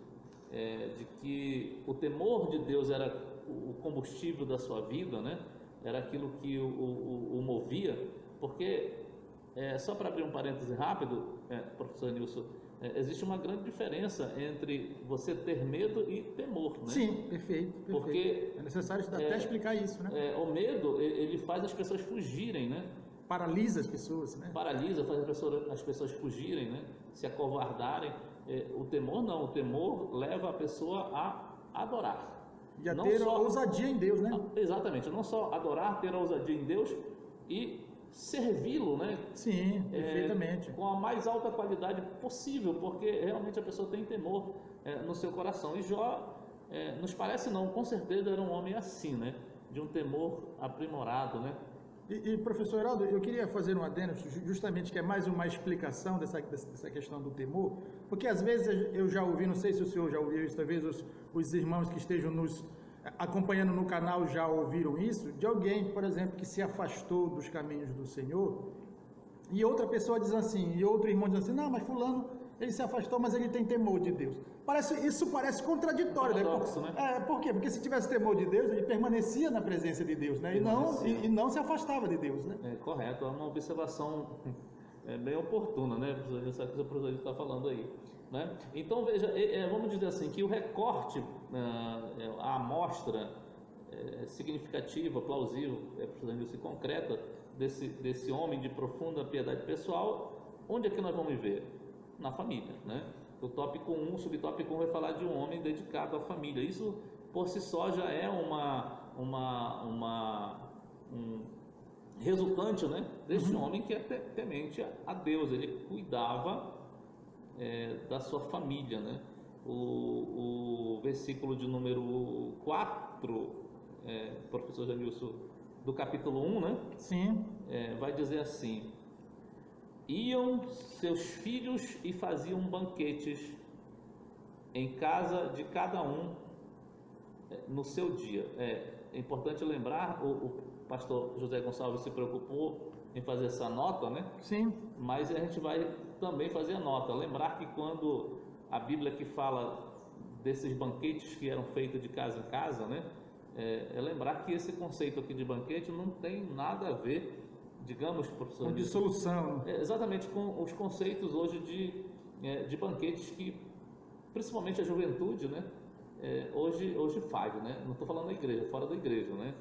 de que o temor de Deus era o combustível da sua vida, né? Era aquilo que o movia, porque, só para abrir um parêntese rápido, professor Nilson, existe uma grande diferença entre você ter medo e temor, né? Sim, perfeito. Porque é necessário até explicar isso, né? O medo, ele faz as pessoas fugirem, né? Paralisa as pessoas, né? Paralisa, faz as pessoas fugirem, né? Se acovardarem. O temor não, o temor leva a pessoa a adorar. E a ter ousadia em Deus, né? Exatamente, não só adorar, ter a ousadia em Deus e servi-lo, né? Sim, perfeitamente. Com a mais alta qualidade possível, porque realmente a pessoa tem temor no seu coração. E Jó, nos parece não, com certeza era um homem assim, né? De um temor aprimorado, né? E professor Heraldo, eu queria fazer um adendo, justamente que é mais uma explicação dessa questão do temor, porque às vezes eu já ouvi, não sei se o senhor já ouviu isso, talvez os irmãos que estejam nos acompanhando no canal já ouviram isso, de alguém, por exemplo, que se afastou dos caminhos do Senhor, e outra pessoa diz assim, e outro irmão diz assim, não, mas fulano, ele se afastou, mas ele tem temor de Deus. Isso parece contraditório, paradoxo, né? Por quê? Porque se tivesse temor de Deus, ele permanecia na presença de Deus, né? E não se afastava de Deus, né? Correto, é uma observação bem oportuna, né? Essa coisa que o professor está falando aí, né? Então, veja, vamos dizer assim, que o recorte, a amostra significativa, plausível, precisando dizer concreta, desse homem de profunda piedade pessoal, onde é que nós vamos ver? Na família, né? O tópico 1, o subtópico 1 vai falar de um homem dedicado à família. Isso por si só já é um resultante, né, deste homem que é temente a Deus. Ele cuidava da sua família, né? O versículo de número 4, professor Janilson, do capítulo 1, né? Sim. Vai dizer assim: iam seus filhos e faziam banquetes em casa de cada um no seu dia. É importante lembrar, o pastor José Gonçalves se preocupou em fazer essa nota, né? Sim. Mas a gente vai também fazer a nota. Lembrar que quando a Bíblia que fala desses banquetes que eram feitos de casa em casa, né? Lembrar que esse conceito aqui de banquete não tem nada a ver, digamos, professor, com dissolução. Exatamente, com os conceitos hoje de banquetes que, principalmente a juventude, né, hoje faz, né? Não estou falando da igreja, fora da igreja, né?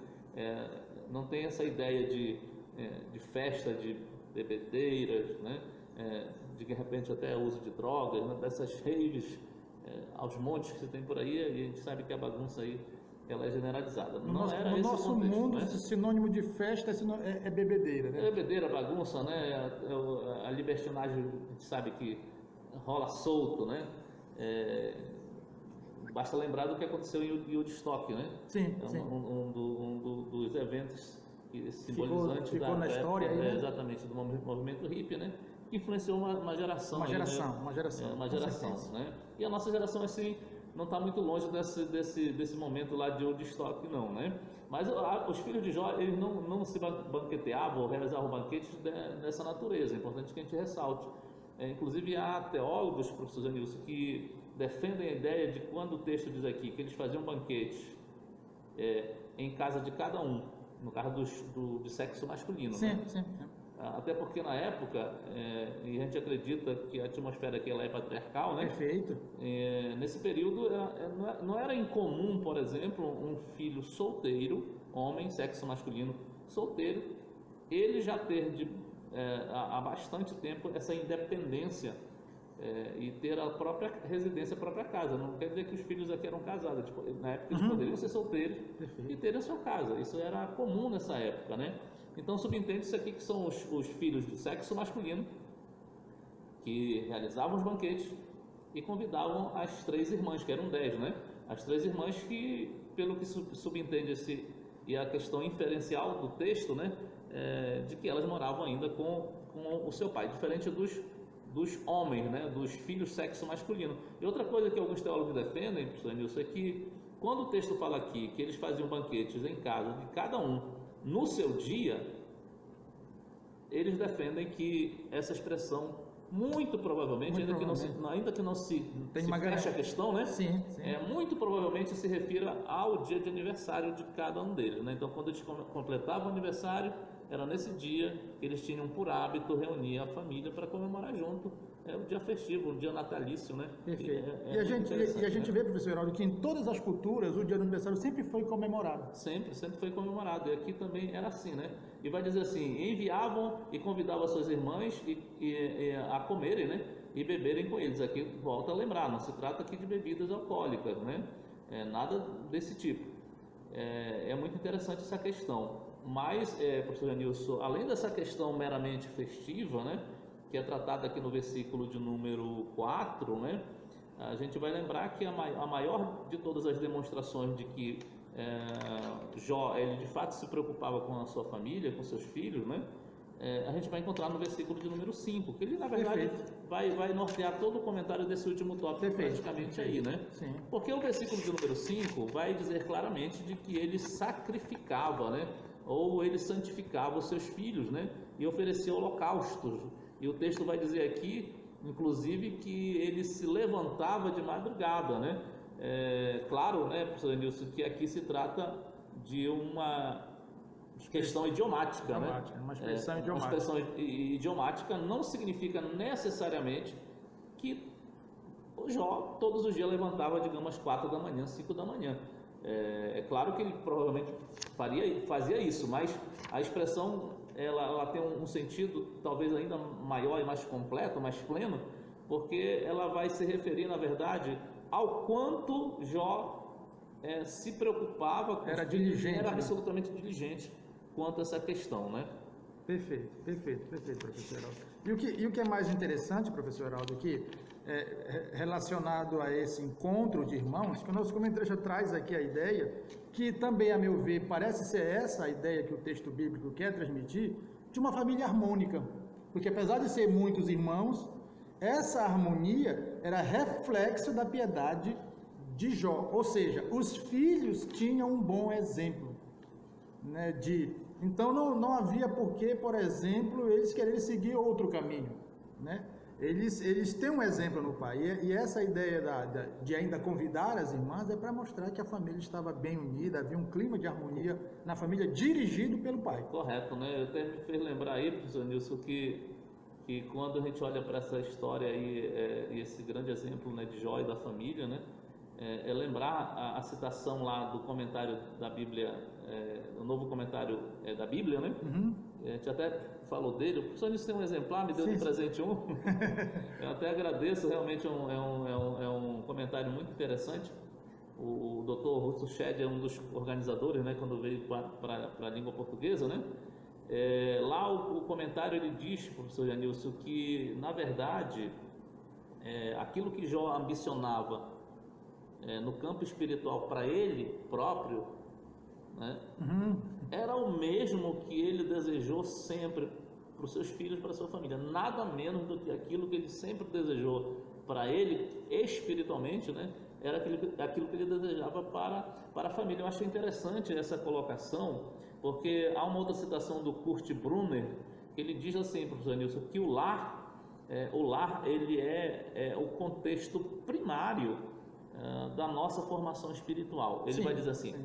Não tem essa ideia de festa de bebedeiras, né? De repente até uso de drogas, né? Dessas raves aos montes que você tem por aí, e a gente sabe que a bagunça aí ela é generalizada. No nosso mundo, né? Sinônimo de festa é bebedeira, né? Bebedeira, bagunça, né? A libertinagem, a gente sabe que rola solto, né? Basta lembrar do que aconteceu em Woodstock, né? Sim, sim. Um dos eventos simbolizantes ficou na história aí, né? Exatamente, do movimento hippie, né? Que influenciou uma geração. Uma geração, né? E a nossa geração, assim, não está muito longe desse momento lá de Woodstock, não, né? Mas os filhos de Jó, eles não se banqueteavam ou realizavam banquetes dessa natureza. É importante que a gente ressalte. Inclusive, há teólogos, professor Janilson, que defendem a ideia de quando o texto diz aqui que eles faziam banquetes em casa de cada um, no caso de sexo masculino. Sim, né? sim. Até porque na época, e a gente acredita que a atmosfera aqui ela é patriarcal, né? Perfeito. Nesse período não era incomum, por exemplo, um filho solteiro, homem, sexo masculino solteiro, ele já ter há bastante tempo essa independência e ter a própria residência, a própria casa. Não quer dizer que os filhos aqui eram casados, na época eles poderiam ser solteiros e ter a sua casa. Isso era comum nessa época, né? Então subentende isso aqui que são os filhos do sexo masculino que realizavam os banquetes e convidavam as 3 irmãs, que eram 10, né? As 3 irmãs que, pelo que subentende e a questão inferencial do texto, né? De que elas moravam ainda com o seu pai, diferente dos homens, né? Dos filhos sexo masculino. E outra coisa que alguns teólogos defendem, professor Nilson, é que quando o texto fala aqui que eles faziam banquetes em casa de cada um no seu dia, eles defendem que essa expressão muito provavelmente, ainda que não se feche a questão, né? Sim. Muito provavelmente se refira ao dia de aniversário de cada um deles, né? Então, quando eles completavam o aniversário, era nesse dia que eles tinham por hábito reunir a família para comemorar junto o dia festivo, o dia natalício, né? Perfeito. E a gente vê, professor Heraldo, que em todas as culturas o dia do aniversário sempre foi comemorado. Sempre foi comemorado. E aqui também era assim, né? E vai dizer assim: enviavam e convidavam as suas irmãs a comerem, né? E beberem com eles. Aqui volta a lembrar, não se trata aqui de bebidas alcoólicas, né? Nada desse tipo. É muito interessante essa questão. Mas, professor Janilson, além dessa questão meramente festiva, né? Que é tratada aqui no versículo de número 4, né? A gente vai lembrar que a maior de todas as demonstrações de que Jó, ele de fato se preocupava com a sua família, com seus filhos, né? A gente vai encontrar no versículo de número 5, que ele na verdade vai nortear todo o comentário desse último tópico praticamente aí, né? Sim. Porque o versículo de número 5 vai dizer claramente de que ele sacrificava, né? Ou ele santificava os seus filhos, né? E oferecia holocaustos. E o texto vai dizer aqui, inclusive, que ele se levantava de madrugada, né? Claro, né, professor Nilson, que aqui se trata de uma questão idiomática, né? Uma expressão idiomática. Uma expressão idiomática não significa necessariamente que o Jó todos os dias levantava, digamos, às 4 da manhã, 5 da manhã. É claro que ele provavelmente fazia isso, mas a expressão ela tem um sentido talvez ainda maior e mais completo, mais pleno, porque ela vai se referir, na verdade, ao quanto Jó se preocupava com era diligente, era absolutamente diligente quanto a essa questão, né? Perfeito, professor Heraldo. E o que é mais interessante, professor Heraldo, aqui, relacionado a esse encontro de irmãos, que o nosso comentário traz aqui a ideia, que também, a meu ver, parece ser essa a ideia que o texto bíblico quer transmitir, de uma família harmônica. Porque apesar de ser muitos irmãos, essa harmonia era reflexo da piedade de Jó. Ou seja, os filhos tinham um bom exemplo, né, então não havia por que, por exemplo, eles quererem seguir outro caminho, né? Eles têm um exemplo no pai, e essa ideia de ainda convidar as irmãs é para mostrar que a família estava bem unida, havia um clima de harmonia na família dirigido pelo pai. Correto, né? Até me fez lembrar aí, professor Nilson, que quando a gente olha para essa história aí, e esse grande exemplo, né, de Jó e da família, né? Lembrar a citação lá do comentário da Bíblia, o novo comentário da Bíblia, né? Uhum. A gente até falou dele. O professor Nilson tem um exemplar, me deu de presente um. Eu até agradeço, realmente é um comentário muito interessante. O Dr. Russo Shed é um dos organizadores, né? Quando veio para a língua portuguesa, né? Lá o comentário ele diz, professor Janilson, que na verdade aquilo que Jó ambicionava no campo espiritual para ele próprio, né, era o mesmo que ele desejou sempre para os seus filhos, para a sua família, nada menos do que aquilo que ele sempre desejou para ele espiritualmente, né, era aquilo que ele desejava para a família. Eu achei interessante essa colocação, porque há uma outra citação do Kurt Brunner, que ele diz assim, professor Nilson, que o lar ele é o contexto primário da nossa formação espiritual. Ele vai dizer assim,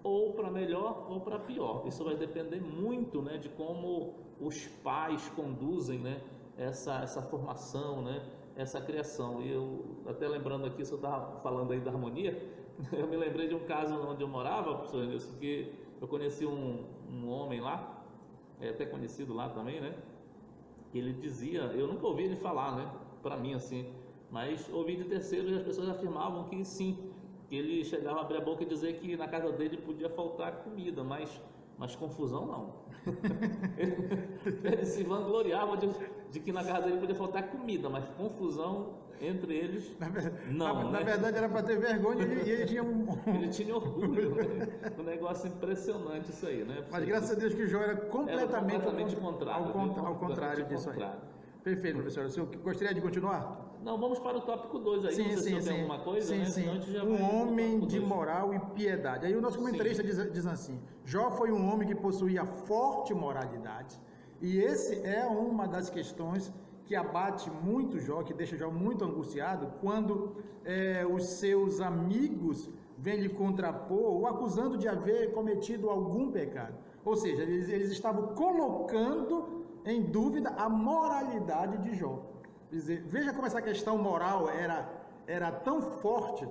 ou para melhor ou para pior. Isso vai depender muito, né, de como os pais conduzem, né, essa formação, né, essa criação. E eu, até lembrando aqui, você estava falando aí da harmonia, eu me lembrei de um caso onde eu morava, professor Nilson, que eu conheci um homem lá, até conhecido lá também, né, que ele dizia, eu nunca ouvi ele falar, né, para mim assim, mas ouvi de terceiros e as pessoas afirmavam que sim, que ele chegava a abrir a boca e dizer que na casa dele podia faltar comida, mas confusão não. Ele se vangloriava de que na casa dele podia faltar comida, mas confusão entre eles não. Na verdade era para ter vergonha e ele tinha ele tinha orgulho, né? Um negócio impressionante isso aí, né? Mas graças a Deus que Jó era completamente contrário, ao contrário disso aí. Perfeito, professor. O senhor gostaria de continuar? Não, vamos para o tópico 2 aí, não sei se tem alguma coisa, né? Sim. Já homem de moral e piedade. Aí o nosso comentarista diz assim, Jó foi um homem que possuía forte moralidade, e esse é uma das questões que abate muito Jó, que deixa Jó muito angustiado, quando os seus amigos vêm lhe contrapor, o acusando de haver cometido algum pecado. Ou seja, eles estavam colocando em dúvida a moralidade de Jó. Veja como essa questão moral era tão forte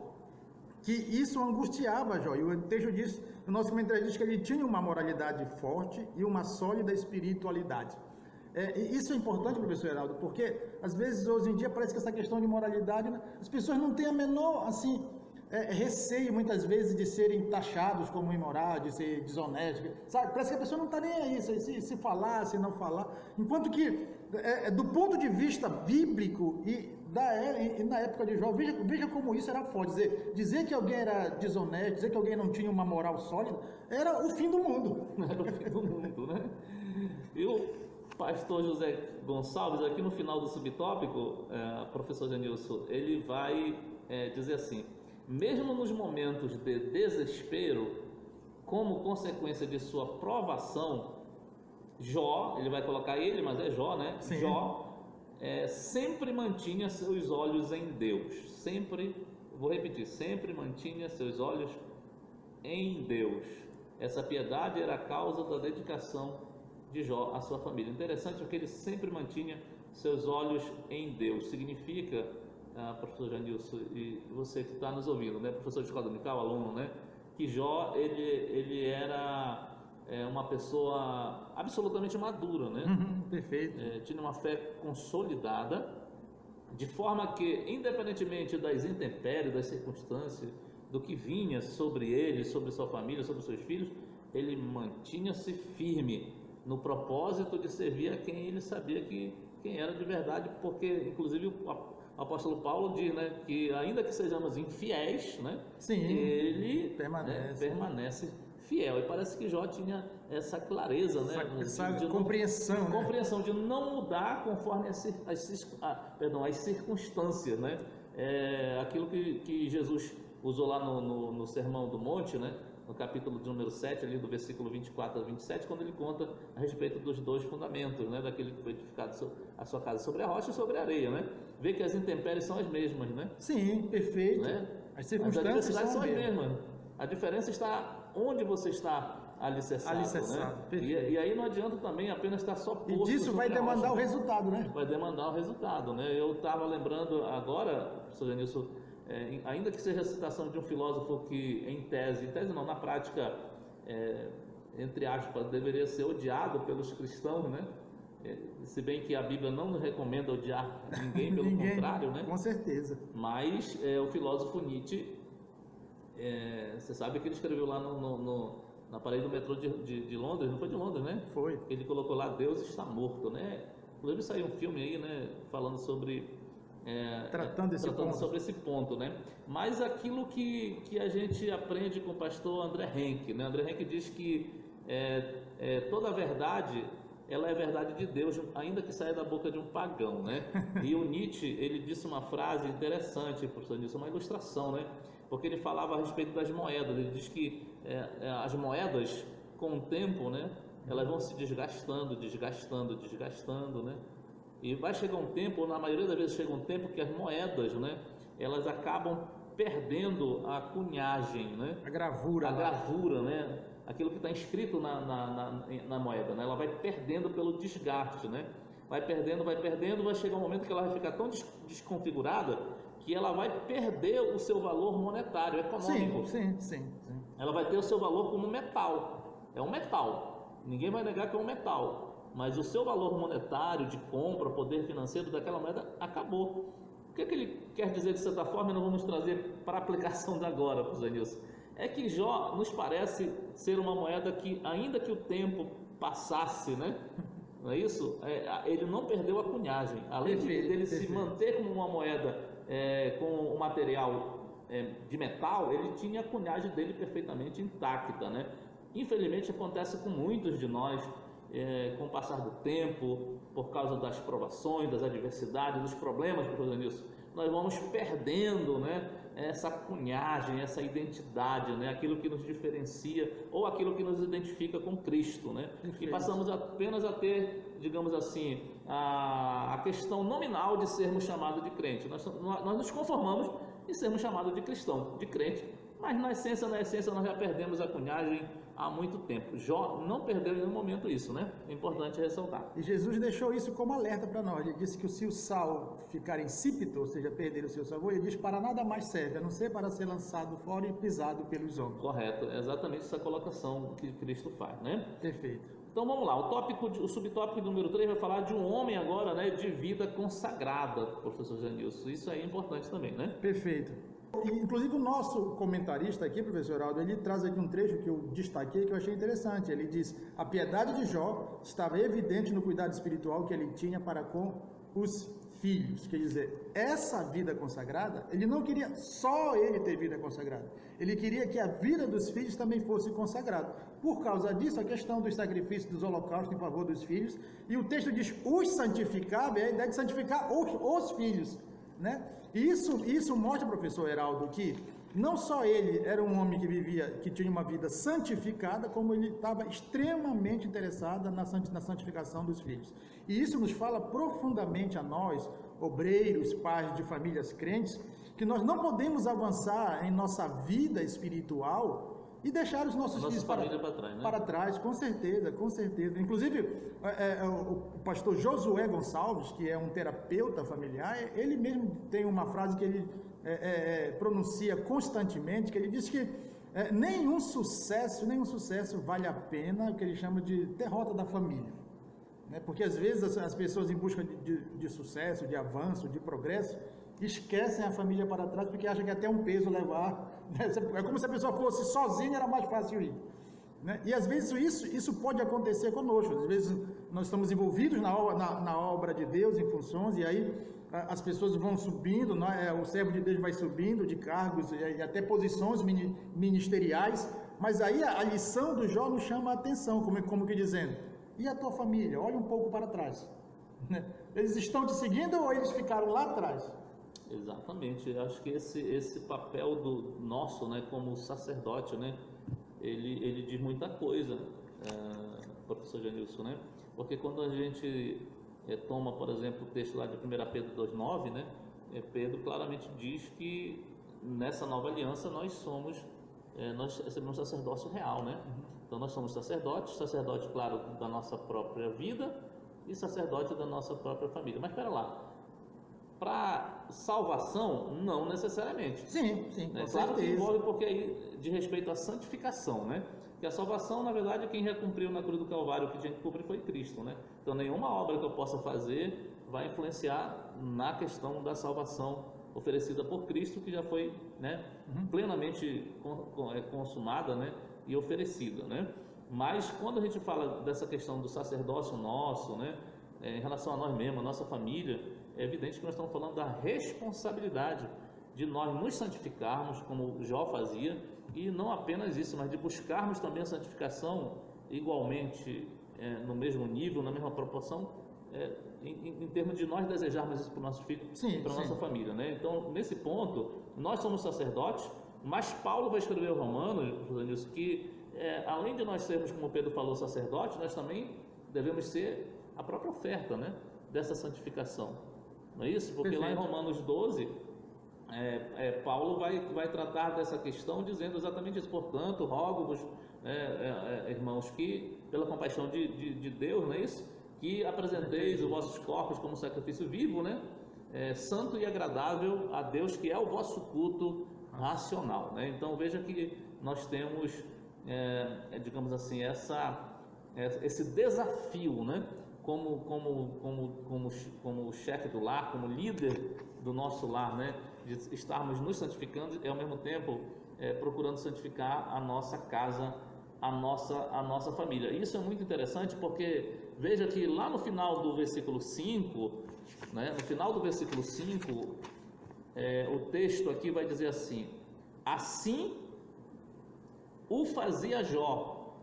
que isso angustiava Jó. E o texto diz, o nosso comentário diz que ele tinha uma moralidade forte e uma sólida espiritualidade. E isso é importante, professor Heraldo, porque às vezes hoje em dia parece que essa questão de moralidade, as pessoas não têm a menor assim, receio muitas vezes de serem taxados como imorais, de ser desonestos, sabe? Parece que a pessoa não está nem aí, se falar, se não falar, enquanto que do ponto de vista bíblico e na época de Jó, veja como isso era forte, dizer que alguém era desonesto, dizer que alguém não tinha uma moral sólida, era o fim do mundo. Era o fim do mundo, né? E o pastor José Gonçalves, aqui no final do subtópico, professor Genilson, ele vai dizer assim, mesmo nos momentos de desespero, como consequência de sua provação, Jó, ele vai colocar ele, mas é Jó, né? Sim. Jó sempre mantinha seus olhos em Deus, sempre, vou repetir, sempre mantinha seus olhos em Deus. Essa piedade era a causa da dedicação de Jó à sua família. Interessante porque ele sempre mantinha seus olhos em Deus. Significa, professor Janilson, e você que está nos ouvindo, né, professor de escola dominical, aluno, né, que Jó, ele era uma pessoa absolutamente madura, né? Perfeito. Tinha uma fé consolidada, de forma que, independentemente das intempéries, das circunstâncias, do que vinha sobre ele, sobre sua família, sobre seus filhos, ele mantinha-se firme no propósito de servir a quem ele sabia quem era de verdade, porque inclusive o apóstolo Paulo diz, né, que ainda que sejamos infiéis, né, sim, ele permanece fiel. E parece que Jó tinha essa clareza, né, essa compreensão, né? Compreensão de não mudar conforme as circunstâncias, né? Aquilo que Jesus usou lá no Sermão do Monte, né? No capítulo de número 7, ali do versículo 24 a 27, quando ele conta a respeito dos dois fundamentos, né? Daquele que foi edificado a sua casa sobre a rocha e sobre a areia, né? Vê que as intempéries são as mesmas, né? Sim, perfeito. Né? As circunstâncias são as mesmas. A diferença está onde você está alicerçado. Né? E aí não adianta também apenas estar só posto. E disso vai demandar o resultado, né? Vai demandar o resultado, né? Eu estava lembrando agora, professor Genilson, ainda que seja a citação de um filósofo que em tese não, na prática, entre aspas, deveria ser odiado pelos cristãos, né? Se bem que a Bíblia não nos recomenda odiar ninguém, pelo contrário, né? Com certeza. Mas o filósofo Nietzsche, você sabe que ele escreveu lá na parede do metrô de Londres, não foi de Londres, né? Foi. Ele colocou lá, Deus está morto, né? Inclusive saiu um filme aí, né, falando sobre... tratando sobre esse ponto, né? Mas aquilo que a gente aprende com o pastor André Henke, né? André Henke diz que toda a verdade ela é verdade de Deus, ainda que saia da boca de um pagão, né? E o Nietzsche, ele disse uma frase interessante, professor Nilson, uma ilustração, né? Porque ele falava a respeito das moedas. Ele diz que as moedas, com o tempo, né, elas vão se desgastando, né? E vai chegar um tempo, ou na maioria das vezes chega um tempo que as moedas, né, elas acabam perdendo a cunhagem, né? A gravura. Né? Aquilo que está inscrito na moeda, né? Ela vai perdendo pelo desgaste, né? Vai perdendo, vai chegar um momento que ela vai ficar tão desconfigurada que ela vai perder o seu valor monetário, econômico. Sim. Ela vai ter o seu valor como metal. É um metal. Ninguém vai negar que é um metal. Mas o seu valor monetário, de compra, poder financeiro daquela moeda acabou. O que ele quer dizer de certa forma, e nós vamos trazer para a aplicação de agora, professor Nilson? É que Jó nos parece ser uma moeda que, ainda que o tempo passasse, né? Não é isso? Ele não perdeu a cunhagem. Além dele se manter como uma moeda com o material de metal, ele tinha a cunhagem dele perfeitamente intacta, né? Infelizmente acontece com muitos de nós, com o passar do tempo, por causa das provações, das adversidades, dos problemas, professor Nilson, nós vamos perdendo, né, essa cunhagem, essa identidade, né, aquilo que nos diferencia ou aquilo que nos identifica com Cristo, né? E passamos apenas a ter, digamos assim, a questão nominal de sermos chamados de crente. Nós nos conformamos em sermos chamados de cristão, de crente, mas na essência nós já perdemos a cunhagem há muito tempo. Jó não perdeu em nenhum momento isso, né? É importante ressaltar. E Jesus deixou isso como alerta para nós. Ele disse que se o sal ficar insípido, ou seja, perder o seu sabor, ele diz para nada mais serve, a não ser para ser lançado fora e pisado pelos homens. Correto, é exatamente essa colocação que Cristo faz, né? Perfeito. Então vamos lá, o subtópico número 3 vai falar de um homem agora, né, de vida consagrada, professor Janilson. Isso aí é importante também, né? Perfeito. Inclusive o nosso comentarista aqui, professor Aldo, ele traz aqui um trecho que eu destaquei que eu achei interessante. Ele diz: a piedade de Jó estava evidente no cuidado espiritual que ele tinha para com os filhos. Quer dizer, essa vida consagrada, ele não queria só ele ter vida consagrada, ele queria que a vida dos filhos também fosse consagrada. Por causa disso, a questão do sacrifício dos holocaustos em favor dos filhos, e o texto diz os santificava, é a ideia de santificar os filhos, né? E isso mostra, professor Heraldo, que não só ele era um homem que tinha uma vida santificada, como ele estava extremamente interessado na santificação dos filhos. E isso nos fala profundamente a nós, obreiros, pais de famílias crentes, que nós não podemos avançar em nossa vida espiritual e deixar os nossos filhos para trás, com certeza. Inclusive, o pastor Josué Gonçalves, que é um terapeuta familiar, ele mesmo tem uma frase que ele pronuncia constantemente, que ele diz que nenhum sucesso vale a pena, o que ele chama de derrota da família. Né? Porque às vezes as pessoas em busca de sucesso, de avanço, de progresso, esquecem a família para trás porque acham que é até um peso levar, né? É como se a pessoa fosse sozinha, era mais fácil ir, né? E às vezes isso pode acontecer conosco. Às vezes nós estamos envolvidos na obra de Deus, em funções, e aí as pessoas vão subindo, né? O servo de Deus vai subindo de cargos e até posições ministeriais, mas aí a lição do Jó nos chama a atenção, como que dizendo: e a tua família? Olha um pouco para trás, né? Eles estão te seguindo ou eles ficaram lá atrás? Exatamente, eu acho que esse papel do nosso, né, como sacerdote, né, ele diz muita coisa, professor Janilson, né, porque quando a gente toma, por exemplo, o texto lá de 1 Pedro 2,9, né, Pedro claramente diz que nessa nova aliança nós recebemos sacerdócio real, né, então nós somos sacerdote, claro, da nossa própria vida e sacerdote da nossa própria família. Mas espera lá, para salvação, não necessariamente. Sim, né? Claro que envolve, porque aí de respeito à santificação, né? Que a salvação, na verdade, quem já cumpriu na cruz do Calvário o que tinha que cumprir foi Cristo, né? Então nenhuma obra que eu possa fazer vai influenciar na questão da salvação oferecida por Cristo, que já foi, né, plenamente consumada, né, e oferecida, né? Mas quando a gente fala dessa questão do sacerdócio nosso, né, em relação a nós mesmos, a nossa família, é evidente que nós estamos falando da responsabilidade de nós nos santificarmos, como Jó fazia, e não apenas isso, mas de buscarmos também a santificação igualmente no mesmo nível, na mesma proporção, em termos de nós desejarmos isso para o nosso filho e para a nossa família, né? Então, nesse ponto, nós somos sacerdotes, mas Paulo vai escrever ao Romanos, José, que além de nós sermos, como Pedro falou, sacerdotes, nós também devemos ser a própria oferta, né, dessa santificação. Não é isso? Porque lá em Romanos 12, Paulo vai tratar dessa questão dizendo exatamente isso. Portanto, rogo-vos, irmãos, que pela compaixão de Deus, não é isso? Que apresenteis os vossos corpos como sacrifício vivo, né? Santo e agradável a Deus, que é o vosso culto racional, né? Então veja que nós temos, digamos assim, esse desafio, né? Como chefe do lar, como líder do nosso lar, né? De estarmos nos santificando e ao mesmo tempo procurando santificar a nossa casa, a nossa família. Isso é muito interessante porque veja que lá no final do versículo 5, né? No final do versículo 5, o texto aqui vai dizer assim: assim o fazia Jó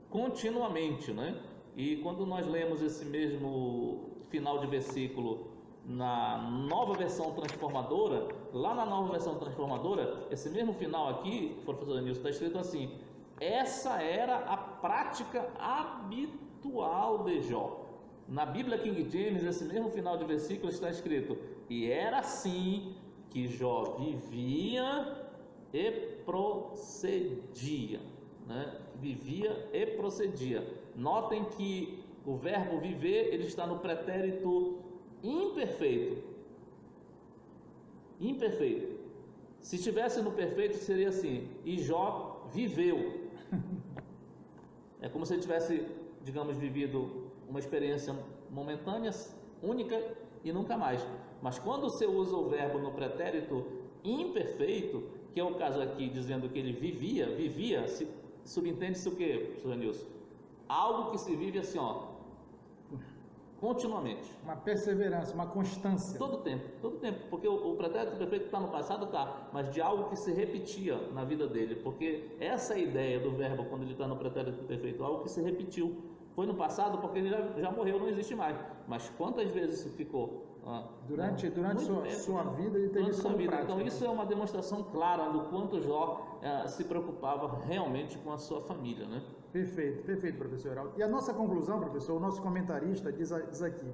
continuamente, né? E quando nós lemos esse mesmo final de versículo na nova versão transformadora, lá na nova versão transformadora, esse mesmo final aqui, professor Danilson, está escrito assim: essa era a prática habitual de Jó. Na Bíblia King James, esse mesmo final de versículo está escrito: e era assim que Jó vivia e procedia, né? Vivia e procedia. Notem que o verbo viver, ele está no pretérito imperfeito. Imperfeito. Se estivesse no perfeito, seria assim: e Jó viveu. É como se ele tivesse, digamos, vivido uma experiência momentânea, única e nunca mais. Mas quando você usa o verbo no pretérito imperfeito, que é o caso aqui dizendo que ele vivia, subentende-se o que, professor Nilson? Algo que se vive assim, continuamente. Uma perseverança, uma constância. Todo tempo, porque o pretérito perfeito está no passado, mas de algo que se repetia na vida dele, porque essa é a ideia do verbo quando ele está no pretérito perfeito, algo que se repetiu. Foi no passado porque ele já morreu, não existe mais. Mas quantas vezes isso ficou? Durante sua vida ele teve isso como prática. Então isso é uma demonstração clara do quanto Jó se preocupava realmente com a sua família, né? Perfeito, professor Heraldo. E a nossa conclusão, professor, o nosso comentarista diz aqui,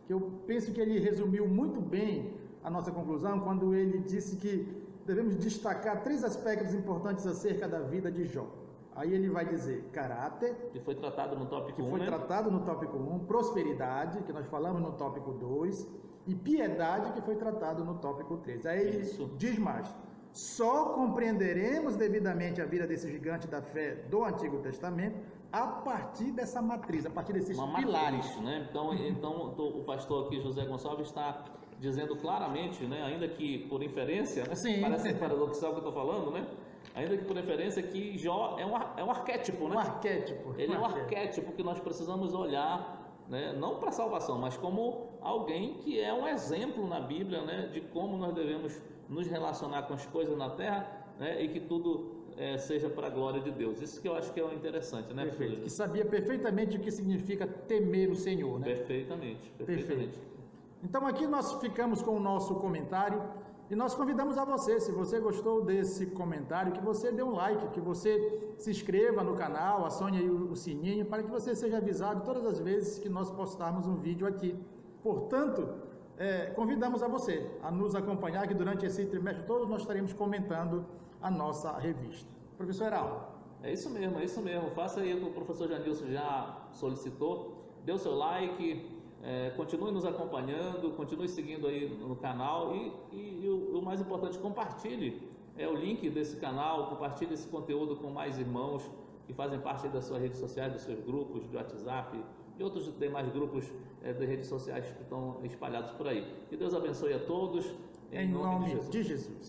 que eu penso que ele resumiu muito bem a nossa conclusão quando ele disse que devemos destacar 3 aspectos importantes acerca da vida de Jó. Aí ele vai dizer caráter, que foi tratado no tópico 1, tratado no tópico 1, prosperidade, que nós falamos no tópico 2, e piedade, que foi tratado no tópico 3. Aí ele diz mais: só compreenderemos devidamente a vida desse gigante da fé do Antigo Testamento a partir dessa matriz, a partir desses pilares. Matriz, né? Então o pastor aqui, José Gonçalves, está dizendo claramente, né, ainda que por inferência, né? Parece paradoxal o que eu estou falando, né? Ainda que por referência que Jó é um arquétipo, né? Ele é um arquétipo que nós precisamos olhar, né? Não para a salvação, mas como alguém que é um exemplo na Bíblia, né? De como nós devemos nos relacionar com as coisas na terra, né? E que tudo seja para a glória de Deus. Isso que eu acho que é o interessante, né? Perfeito. Que sabia perfeitamente o que significa temer o Senhor, né? Perfeitamente. Então aqui nós ficamos com o nosso comentário. E nós convidamos a você, se você gostou desse comentário, que você dê um like, que você se inscreva no canal, acione aí o sininho, para que você seja avisado todas as vezes que nós postarmos um vídeo aqui. Portanto, convidamos a você a nos acompanhar, que durante esse trimestre todo nós estaremos comentando a nossa revista. Professor Heraldo. É isso mesmo. Faça aí o que o professor Janilson já solicitou, dê o seu like, continue nos acompanhando, continue seguindo aí no canal e o mais importante, compartilhe o link desse canal, compartilhe esse conteúdo com mais irmãos que fazem parte das suas redes sociais, dos seus grupos de WhatsApp e outros demais grupos de redes sociais que estão espalhados por aí. Que Deus abençoe a todos, em nome de Jesus.